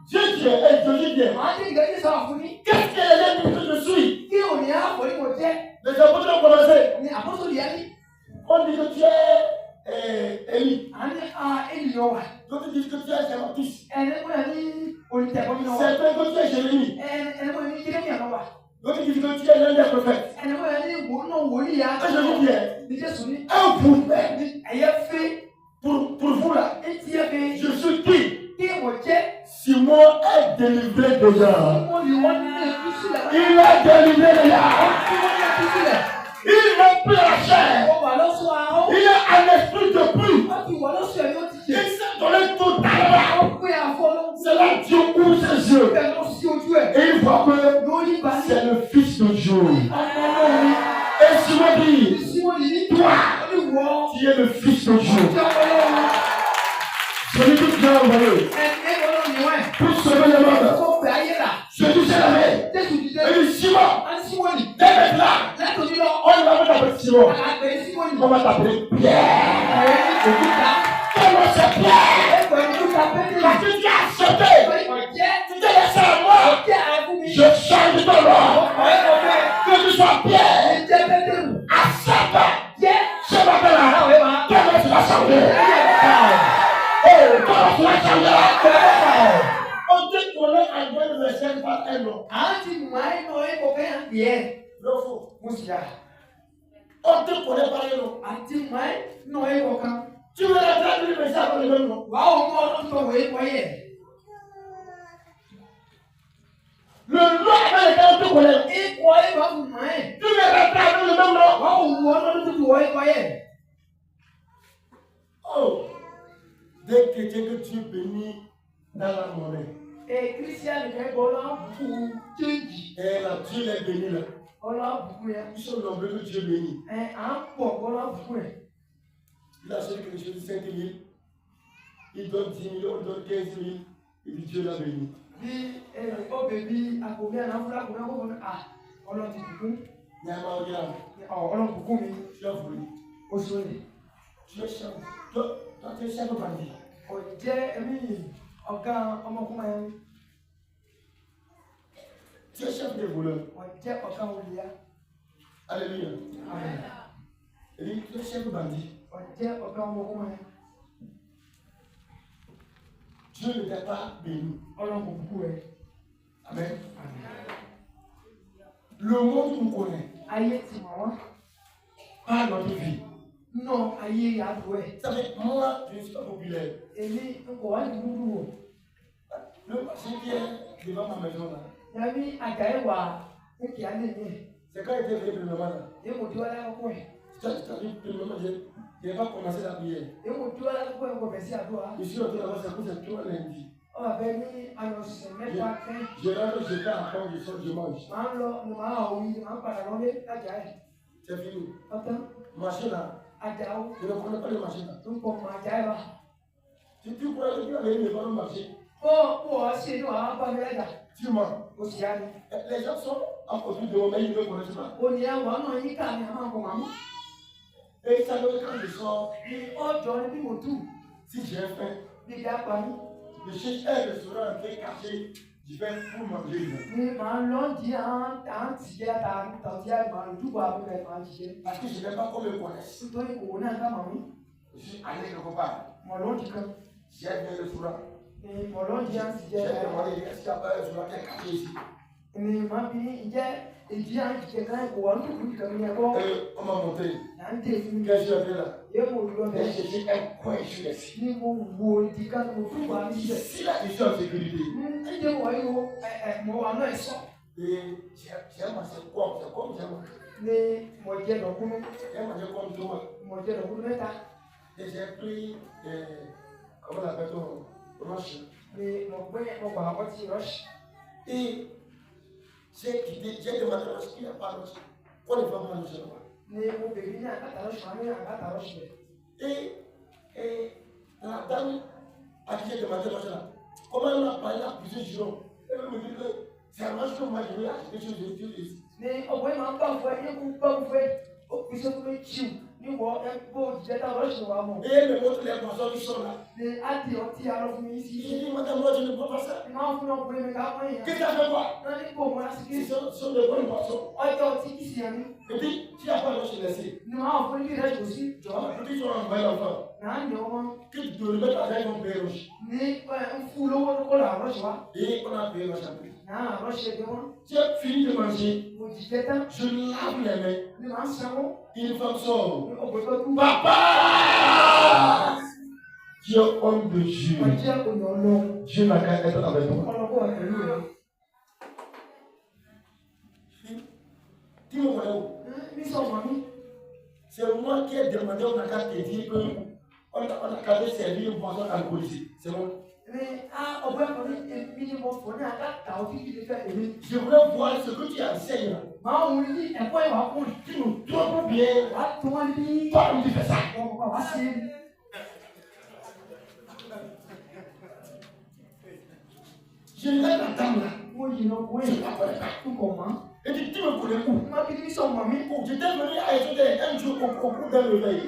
Dieu dit, et Jésus dit, qu'est-ce que les gens que je suis? Les apôtres ont commencé. On dit que tu es Élie. D'autres disent que tu es Jean-Baptiste. Certains que tu es Jérémie. D'autres disent que tu es l'un des prophètes. Et je dis, un prophète pour vous là. Je suis qui? Simon est délivré déjà. Il est délivré déjà. Il n'a plus la chair. Il a un esprit de pluie. Il s'est donné totalement. C'est là Dieu ouvre ses yeux. Et il voit que c'est le Fils de Dieu. Et Simon dit, toi, tu es le Fils de Dieu. Celui qui vient envoyer pour sauver le monde. Je dis c'est la main. Et dit Simon, dès maintenant, on va t'appeler Simon. On va t'appeler Pierre. Comment c'est Pierre? Parce que tu as accepté. Tu t'es laissé à moi. Je change ton nom. Que tu sois Pierre. Accepte. Ce matin-là, comment tu vas changer? Oh, comment tu vas changer? On dit qu'on est en train de me faire par un nom. On te connaît par les noms. Tu veux la traduire le message par le même nom. Le nom avec lequel on te connaît. Tu veux la traduire le même nom. Oh, des chrétiens que Dieu bénit dans la monnaie. Et là, Dieu les bénit là. Ils sont nombreux que Dieu bénit. Il a acheté quelque chose de 5 000. Il donne 10 000, il donne 15 000. Et puis Dieu l'a béni. Il y a un regard. Tu as voulu. Tu es chef. Toi, tu es chef de bandit. Tu es chef de voleur. Alléluia. Il dit, tu es chef de bandit. Dieu ne t'a pas béni. Amen. Le monde nous connaît. Pas notre vie. Non, ça fait moi, je ne suis pas populaire. Le marché qui est devant ma maison là. C'est quand il était venu le moment là. Je n'ai pas commencé la prière. Je suis en train d'avoir ça pour cette toi lundi. Je rentre, je fais encore, je sors, je mange. C'est fini. Marché là. Je ne connais pas le marché là. Si tu crois que tu vas venir me marché. Tu mens. Les gens sont en côté de moi, mais ils ne me connaissent pas. Et ça veut dire quand je sors, si j'ai faim, je cherche un restaurant un peu caché, je vais pour manger. Parce que je n'aime pas qu'on me connaisse. Je suis allé quelque part. J'ai un restaurant. J'ai demandé est-ce qu'il n'y a pas un restaurant qui est caché ici. On m'a monté. Qu'est-ce que j'ai fait là? J'ai cherché un coin, je suis ici. Ici là, je suis en sécurité. Et j'ai mangé quoi? C'est comme j'ai mangé comme tomate. Et j'ai pris, comment on appelle ça? Roche. Et j'ai quitté, j'ai demandé à Roche, il n'y a pas de Roche. Qu'on ne va pas manger là-bas. Et la dame à qui j'ai demandé Roche là, comment elle m'a parlé à plusieurs jours. Elle me dit que c'est un Roche que moi je vais acheter quelque chose de Dieu. Mais au moins, je ne peux pas et elle me montre les poissons qui sont là. Je dis, madame, moi je ne peux pas ça. Qu'est-ce que ça fait quoi? Ce sont de bons poissons. Et puis, tu n'as pas lâché laissé. Tu vas envoyer l'enfant. Que tu te remettes avec mon père roche. Et on a payé roche après. Tu as fini de manger. Je lave les mains. Une femme sort. Papa! Tu es homme de Dieu. Dieu n'a qu'à être avec toi. Tu me connais où? C'est moi qui ai demandé au Naka de dire qu'on a qu'à servir une boisson alcoolisée. C'est moi. Je voulais voir ce que tu enseignes. Tu nous trompes bien. Toi, tu fais ça. Je regarde la dame là. Je ne la connais pas. Et tu me connais où? J'étais venu à étudier un jour au cours d'un réveil.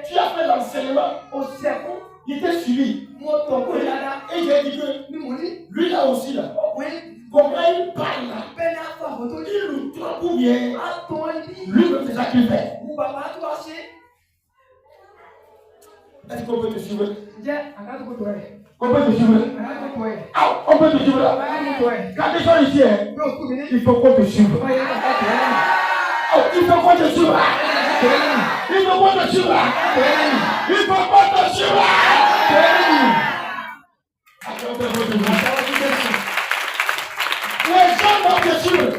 Tu as fait l'enseignement. Il était suivi. Et j'ai dit que lui là aussi là. Comment il parle là? Il nous trompe bien. Lui-même c'est ça qu'il fait. Est-ce qu'on peut te suivre? On peut te suivre. On peut te suivre là. Quand les gens ici, il faut qu'on te suive. il faut qu'on te suive. Il faut qu'on te suive. Il faut qu'on te suive. Les gens vont te suivre.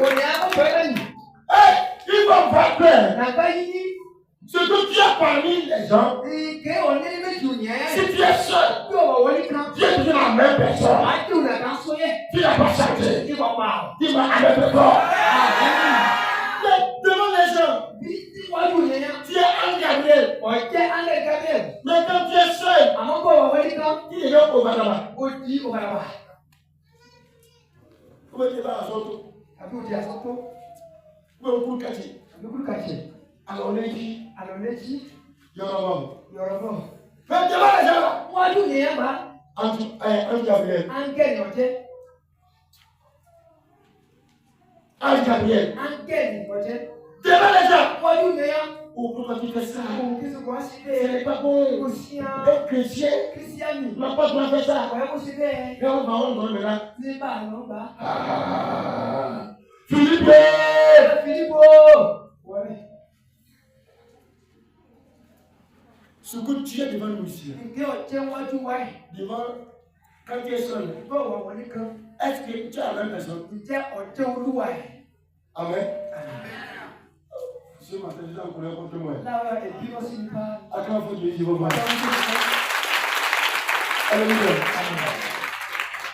Ils vont voir clair. Ce que tu as parmi les gens, si tu es seul, tu es toujours la même personne. Tu n'as pas changé. Dis-moi avec le corps. Mais devant les gens, tu es un Gabriel. Mais quand tu es seul, tu deviens Obaraba. Comment tu vas à Soto? Comment tu alors on est dit, Yorobom. Mais devant les gens là, un Gabriel. Devant les gens. Oh, pourquoi tu fais ça? Ce n'est pas bon. Un chrétien n'a pas besoin de faire ça. Et on va maintenant. Philippe! Ce que tu es devant nous ici, devant, quand tu es seul, est-ce que tu as la même personne? Amen. Ce matin, je suis en colère contre moi. À quand faut Dieu, il va mal. Alléluia.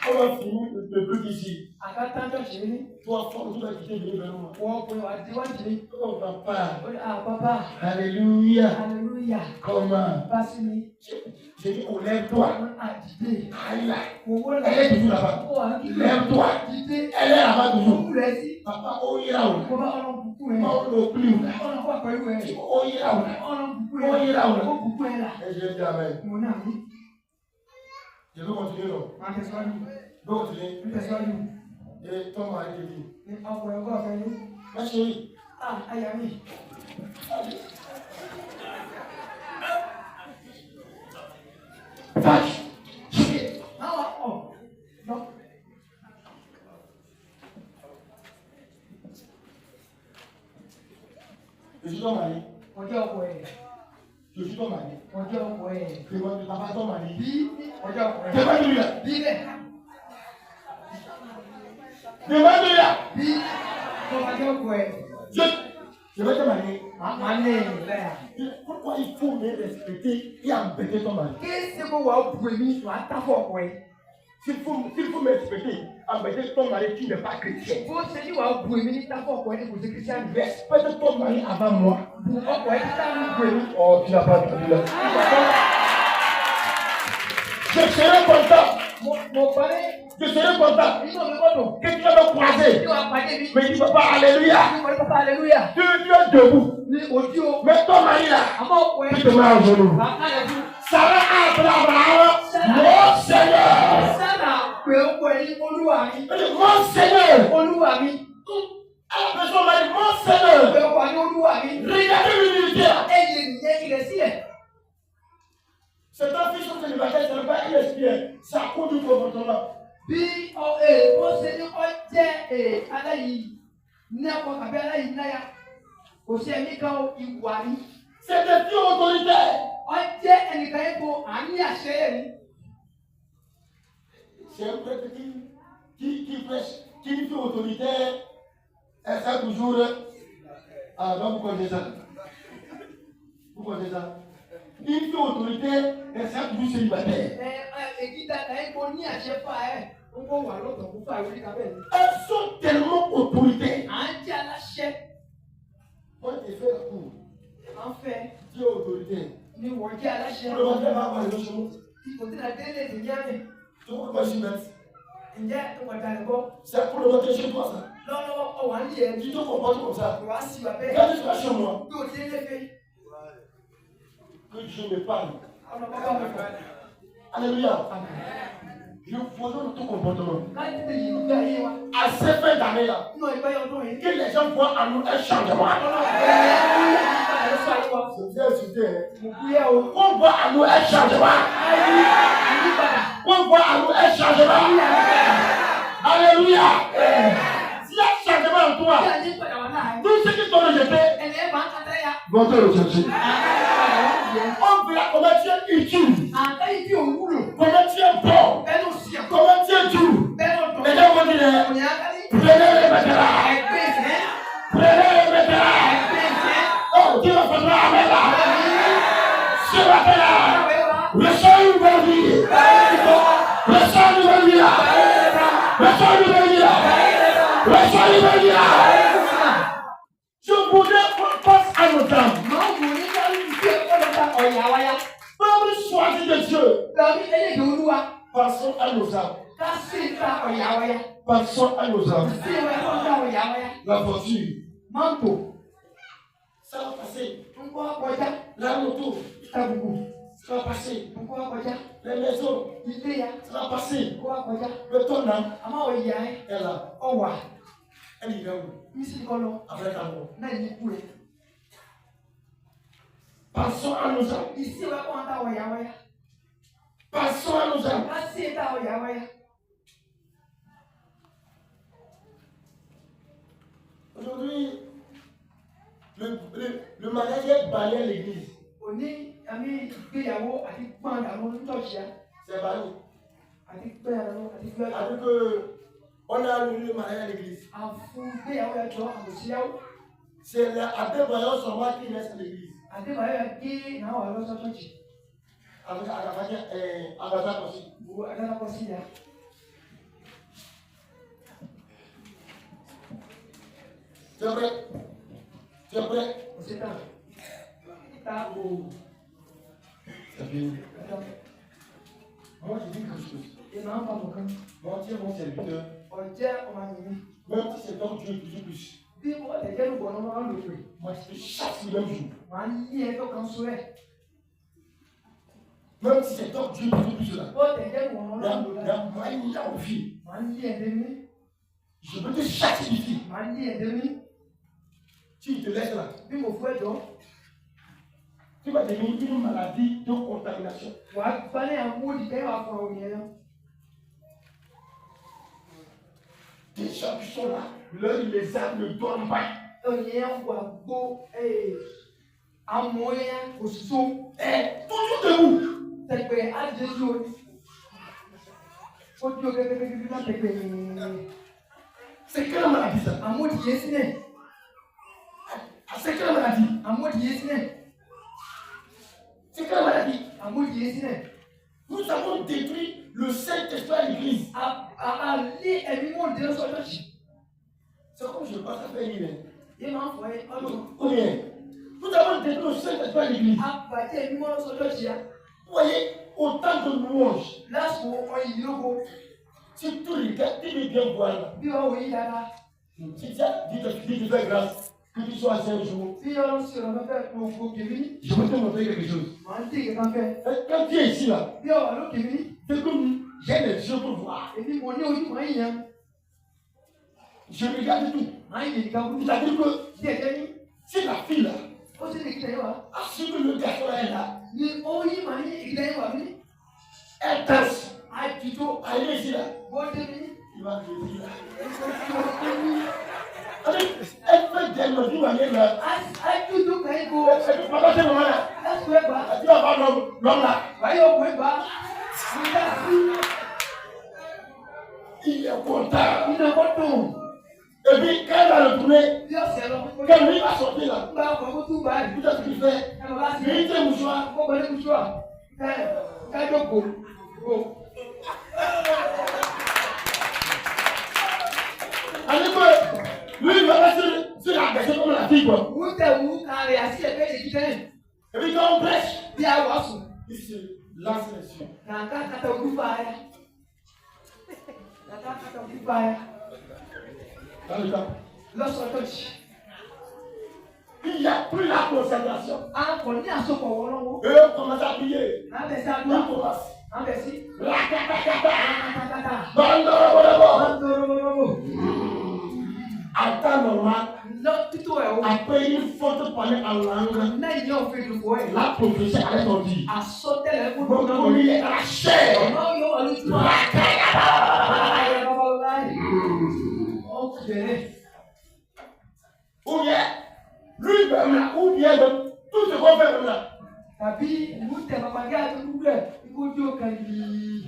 On va finir le truc ici. Toi, fort, tu vas quitter venir vers moi. Oh, papa. Alléluia. Comment? J'ai dit, oh, lève-toi. Elle est toujours là-bas. Lève-toi. Elle est là-bas toujours. Papa, oh, il est là. Oh, le plus. Oh, il est là. Et je dis amen. Je veux continuer, non? Je veux continuer. Et ton mari te dit. Ma chérie. Vache. Je suis ton mari. Je suis ton mari. Demande papa ton mari. Demande-lui. Je vais te marier. Pourquoi il faut me respecter et embêter ton mari? S'il faut me respecter, embêter ton mari qui n'est pas chrétien. Respecte ton mari avant moi. Oh, tu n'as pas de là. Je serai content. Je serai content que tu vas me croiser. Mais tu ne peux pas, alléluia. Tu es debout. Mais ton mari là, tu te mets en genou. Sarah a appelé Abraham, mon Seigneur. Mon Seigneur. Après son mari, mon Seigneur. Regardez l'humilité. C'est un fils de célibataire, ce n'est pas un espion. Ça compte du comportement. C'est des filles autoritaires. C'est un prêtre qui prêche, qui dit autoritaire. Elle sait toujours. Ah non, vous connaissez ça. Vous connaissez ça. Une fille autoritaire, elle sera toujours célibataire. Elles sont tellement autoritaires. Moi, je fais la cour. Tu es autoritaire. Pour le matin, va avoir le chemin. Tu peux pas s'y mettre. C'est pour le matin chez toi, ça. Tu te comportes comme ça. Quand tu seras chez moi, que Dieu me parle. Alléluia. Je vois ton comportement. À ces fins d'année-là, que les gens voient en nous un changement. On voit en nous un changement. On voit en nous un changement. Alléluia. S'il y a un changement en toi, tout ce qui t'ont rejeté vont te rechercher. On verra comment tu es utile. Comment tu es bon. Comment tu es dur. Les gens vont dire, prenez les métallats. Prenez les métallats. Oh, Dieu va faire la main là. Ce matin-là, reçois une nouvelle vie. Reçois une nouvelle vie là. Reçois une nouvelle vie là. Reçois une nouvelle vie là. Je voudrais qu'on passe à nos âmes. Comme choisir de Dieu. Passons à nos âmes. Passons à nos âmes. La voiture. Ça va passer. La moto. Ça va passer. Les maisons. Ça va passer. Le tonneau. Elle est là. Elle est où? Après ta mort. Passons à nos âmes. Passons à nos âmes. Aujourd'hui, le manager balaye l'église. C'est balayé. Avec on a annulé le mariage à l'église. C'est l'Adébayon seulement qui reste à l'église. Avec Agatha aussi. Tu es prêt? Tu es prêt? C'est fini. Moi, je dis quelque chose. Moi, tu es mon serviteur. Même si c'est comme Dieu toujours plus. Moi, je te chasse le même jour. Même si c'est comme Dieu toujours plus là. Je peux te chasser ici. Tu te laisses là. Tu vas devenir une maladie de contamination. Des gens qui sont là, les âmes ne dorment pas. Tout debout. C'est quelle maladie ça? C'est quelle maladie? C'est quelle maladie? Nous avons détruit le Saint-Esprit à l'église. C'est comme je passe à faire une. Combien? Nous avons détruit le Saint-Esprit à l'église. Vous voyez, autant de louanges. Si tu regardes, tu veux bien voir là. Si tu as dit de faire grâce, que tu sois assis un jour, je vais te montrer quelque chose. Quand tu es ici là, c'est comme j'ai les yeux pour voir. Je regarde tout. C'est-à-dire que si la fille là, assure que le garçon est là, elle danse. Elle est ici là. Il va venir là. Elle fait des mélodies manières là. Elle peut pas passer le moment là. Tu vas voir l'homme là. Il est content. Et puis quand elle va le tourner, quand lui va sortir là, tout ce qu'il fait, il était mouchoir. Allez, lui, il va rester sur la personne comme la fille, quoi. Et puis quand on prêche, il se lance les yeux. Dans le cas, il n'y a plus la concentration. Et on commence à prier. On commence. À temps normal, après une faute parler en langue, la prophétie allait sortir. Mon commis est à la chair. Ou bien, Lui-même là, ou bien même, tout ce qu'on fait même là. Tapi, vous t'es pas bagage, vous voulez. Il faut dire Kandi.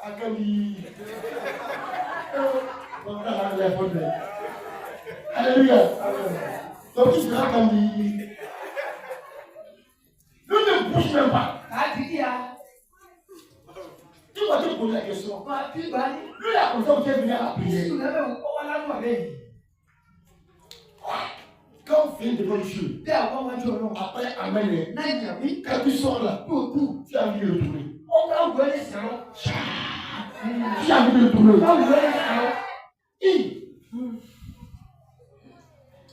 Ah, Kandi. Alléluia. Donc, il sera Kandi. Lui ne bouge même pas. Ah, tu dis, ah. Tu vas te poser la question. Ah, tu vas. Lui là, comme ça, vous êtes venu à la prière. Tu n'avais pas la loi avec. Quand on fait devant Dieu, T'es à quoi, tu vois, après, amen. Naïa, oui. Quand tu sors là, Tout. tu as envie de le tourner. On va ouvrir les salons. Tu as envie de le tourner. On va ouvrir les salons.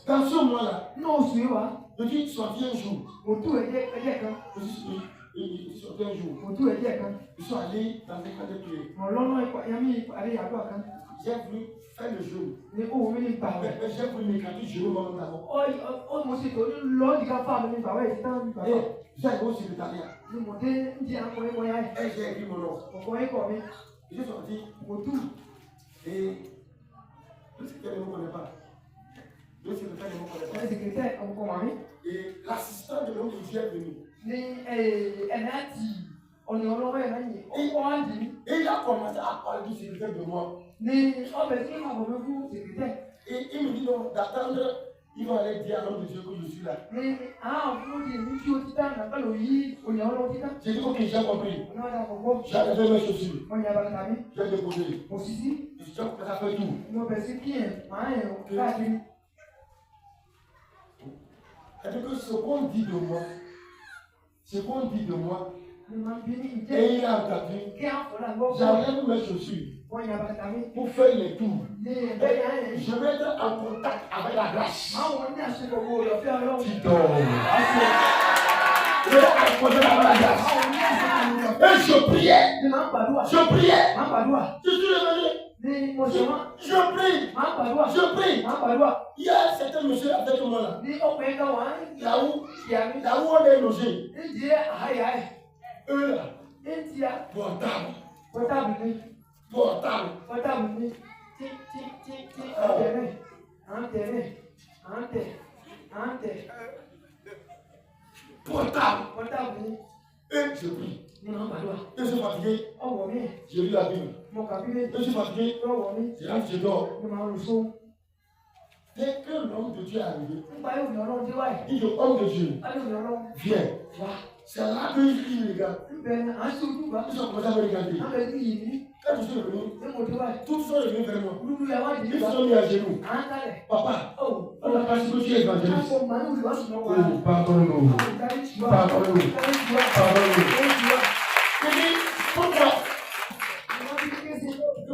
Dans ce mois-là, Non, c'est quoi? je dis, sorti un jour. Mon tour est quand? Je sorti un jour. Mon tour est quand? Ils sont allés dans les cas de prière. Mon long, il y a mis aller à quoi quand? J'ai voulu faire le jeûne. Les hauts, mais pas. Mais j'ai voulu m'écarter du jeûne avant d'abord. Oh, moi, c'est que l'on dit qu'à faire, mais pas, ouais, c'est un peu. J'ai arrivé au secrétariat. Nous monter, dit un point moyen. Et j'ai écrit mon nom. On connaît combien? J'ai sorti Mon tour. et le secrétaire ne me connaît pas. Le secrétaire ne me connaît pas. Le secrétaire, on connaît. Et l'assistant de l'homme qui est venu. Elle a dit, on est en l'aurait, on dit. Et il a commencé à parler du secrétaire de moi. Mais, oh, ben, c'est un vous, secrétaire. Et il me dit non, d'attendre, ils vont aller dire à l'homme de Dieu que je suis là. Mais, vous dites, nous, tu es au titan, on n'a pas le oui, on est en titan. J'ai dit ok, j'ai compris. On a un J'ai enlevé mes chaussures. on y a pas de famille. J'ai déposé. Mon sisi, J'ai commencé à faire tout. moi, ben, c'est qui est, on va dire. C'est-à-dire que ce qu'on dit de moi, Et et il a entendu, j'enlève mes chaussures pour faire les tours. Je vais être en contact avec la grâce. Tu dors. Je vais être en contact avec la grâce. Et je priais. Je suis revenu. Je prie. Il y a certains monsieur avec moi là. Là où on est logé. Eux là. Portable. Portable. Et je prie. Je suis fatigué. Je lis la Bible. Je suis fatigué. Je rentre, je dors. Dès que l'homme de Dieu est arrivé, il dit homme de Dieu, viens. C'est là qu'il regarde. Ils ont commencé à me regarder. Quand je suis revenu, tous sont revenus vers moi. Ils se sont mis à genoux. Papa, on a passé que tu es évangéliste. Oh, pardonne-nous. Pardonne-nous. Il dit, pourquoi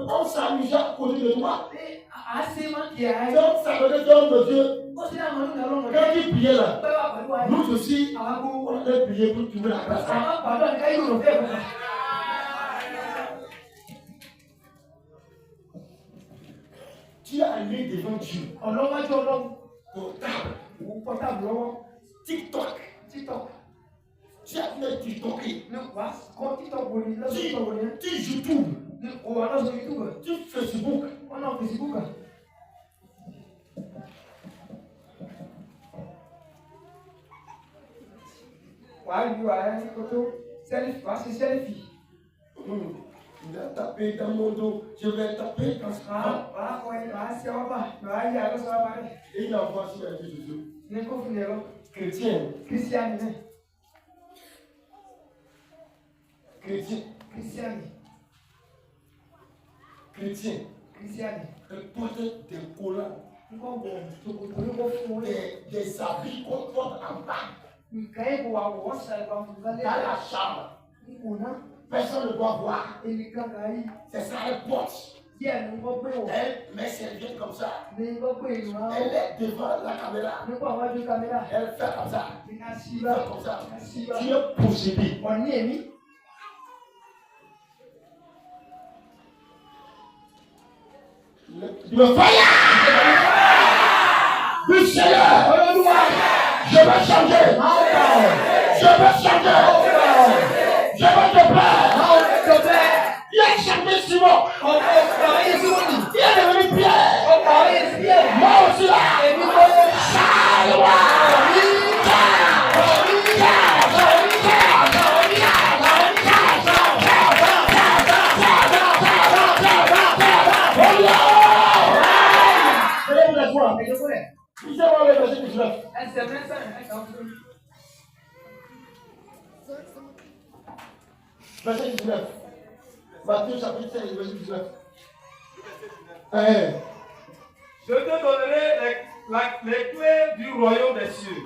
on s'amusait à côté de toi. Donc ça veut dire que l'homme de Dieu, quand il priait là, nous aussi, on allait prier pour trouver la grâce. Tu es allé devant Dieu. Portable. TikTok. Tu as fait TikTok. Tu YouTube. Tu Facebook. Il a tapé dans mon dos, je vais taper dans ça. Et il envoie sur les réseaux. Chrétien. Elle porte des collants, des habits qu'on porte en bas. Dans la chambre. Personne ne doit voir. C'est ça, elle porte. Elle met ses serviettes comme ça. Elle est devant la caméra. Elle fait comme ça. Tu es possédé. Le fire du Seigneur. Je vais changer. Je vais te plaire. Il a changé Simon. Il est devenu Pierre. Moi aussi là. Salwa. Verset 19. Matthieu chapitre 5, verset 19. Je te donnerai les clés du royaume des cieux.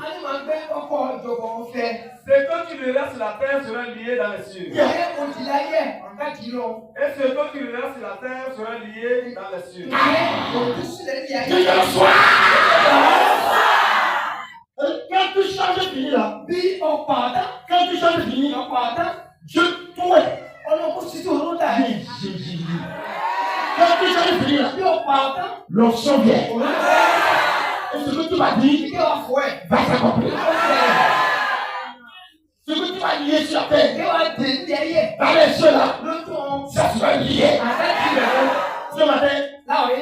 Ce que tu liras sur la terre sera lié dans les cieux. Yeah. Et ce que tu liras sur la terre sera lié dans les cieux. Que je le sois. Quand tu changes fini là, quand tu changes fini, je toi. Quand tu changes fini là, l'onction vient. Et ce que tu m'as dit va s'accomplir. Ce que tu vas lier sur la terre, dans les cieux là, ça sera lié. Ce matin,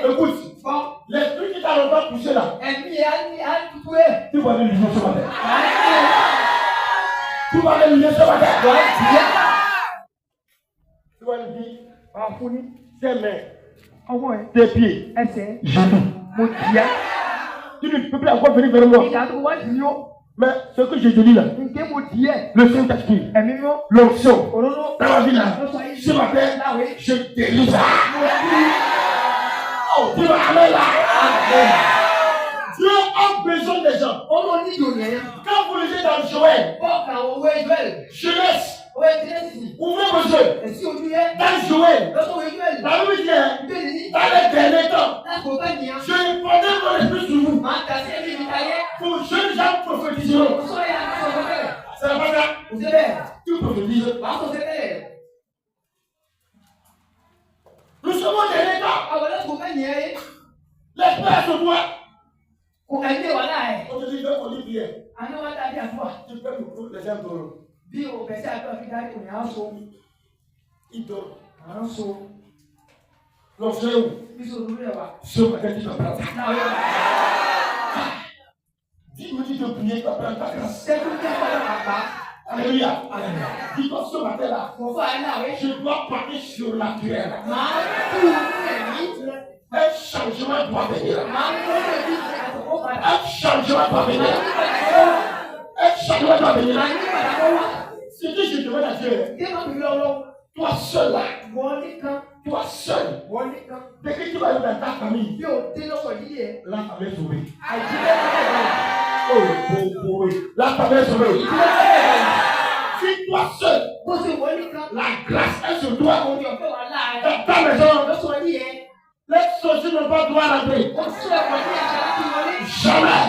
écoute, l'esprit qui t'a longtemps poussé là, tu vas le lier ce matin. Tu vas le lier ce matin. Tu vas le dire, tes mains, tes pieds, genoux. Tu ne peux plus encore venir vers moi. Mais ce que je te dis là, le Saint-Esprit, l'onction, dans la vie là, ce matin, je délivre. Oh, tu vas aller là. Dieu a besoin des gens. Quand vous lisez dans Joël, jeunesse, ouvrez vos yeux. Dans Joël, dans le week-end, dans les derniers temps, je prenais mon esprit sur vous. Pour jeunes gens prophétiseront. C'est pas ça. Tu prophétises. Nous sommes au dernier temps. L'esprit sur toi. On te dit qu'on lit bien. Tu peux nous les gens dorment. Ils dorment. L'onction est où? Ce matin, tu vas prendre. Dis minutes de prière, tu vas prendre ta grâce. Alléluia. Dis-toi ce matin-là, je dois partir sur la terre. Un changement doit venir. Un changement doit venir. Un changement doit venir. Ce que je demande à Dieu, toi seul là, toi seul, dès que tu vas aller dans ta famille, la famille est sauvée. Oh, la famille est sauvée. Si toi seul, la grâce est sur toi, dans ta maison, les sorciers n'ont pas droit à l'entrée. Jamais.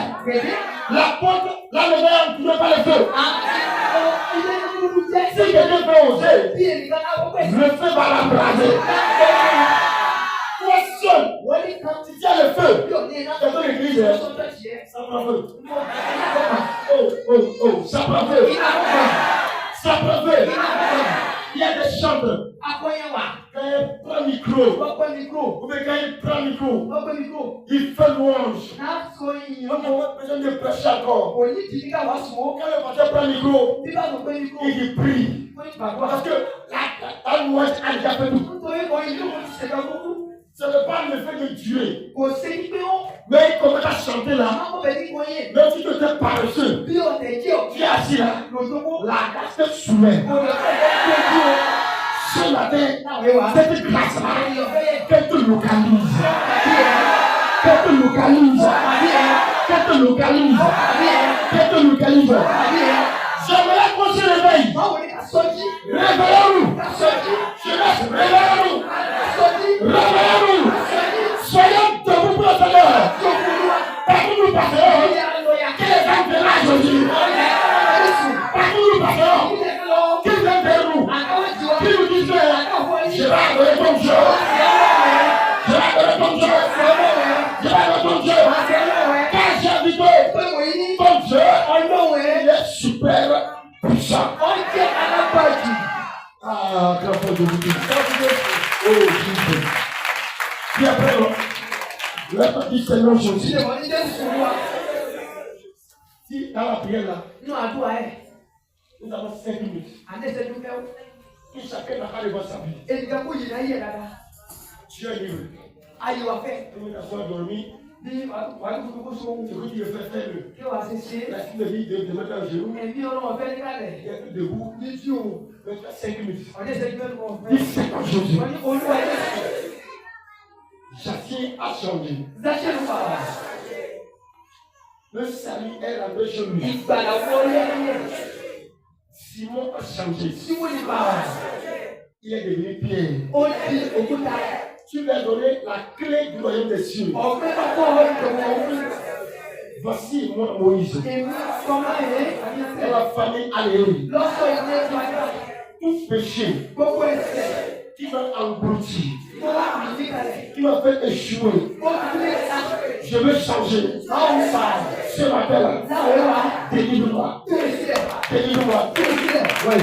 La porte, la maison est entourée par le feu. Si quelqu'un peut oser, le feu va l'embraser. Toi seul, si tu as le feu, c'est ton église, ça prend feu. Oh, ça prend feu. Ça prend feu. Il y a des chanteurs. Quand il prend le micro, ou bien quand il prend le micro, il fait louange. On n'a pas besoin de prêcher encore. Quand le pasteur prend le micro, il prie. Parce que la louange a déjà fait tout. Ce n'est pas le fait de Dieu. Mais il commence à chanter là. Même si tu étais paresseux, tu es assis là. La grâce te soumène. Ce matin, cette grâce-là, qu'elle te localise. Qu'elle te localise. Qu'elle te localise. Qu'elle te localise. J'aimerais qu'on se réveille. Réveillons-nous. Jeunesse, réveillons-nous. Réveillons-nous. Soyons debout pour le Seigneur. Partout nous passerons. Que les gens viennent là aujourd'hui. Partout nous passerons. Qu'ils viennent vers nous. Qu'ils nous disent je vais adorer ton Dieu. Je vais adorer ton Dieu. Je vais adorer ton Dieu. Car j'ai invité ton Dieu. Il est super puissant. Ah, grand frère de vous. Oh, Jésus. Puis après, le petit Seigneur Jésus. Si dans la prière là, nous avons 5 minutes. Et chacun n'a pas de voir sa vie. Dieu est libre. Nous avons dormi. Bí wàá dúdú kó sóhun. Écoute, je fais faire le. Kí wàá ṣe ṣe. La fille me dit de mettre un genou. Ẹ̀mí ọlọ́wọ́ fẹ́ níkàlẹ̀. Il y a plus debout. Ní tí o. Mais tu as 5 minutes. Ọdẹ ìṣẹ́jú mẹ́rin kan fẹ́. Dis c'est pas Jésus. Wọ́n ní olúwa ẹ̀ J'attire à changer. Zachée ló fà wá. Le salut est rentré chez lui. Ìgbàlà wọlé ayé. Simon a changé. Símú ní fà wá. Il est devenu Pierre. Ó di òkúta. Tu lui as donné la clé du royaume des cieux. Ọ̀gbẹ́ bá kọ́ ọ̀rọ̀ ìjọba òfin. Voici moi, Moïse. Èmi kọ́má ẹ̀ Et la famille Aléri. lọ́sọ̀ ilé ìgbàlà. Tout péché Gbogbo ẹsẹ̀. qui m'a englouti, Tó wà ní níkàlẹ̀. qui m'a fait échouer. Ó ti lé ta. Je veux changer. Báwo fà? Ce matin-là, Láwọ̀ wá. délivre-moi. Tó ìsílẹ̀. Délivre-moi. Tó ìsílẹ̀. Oui.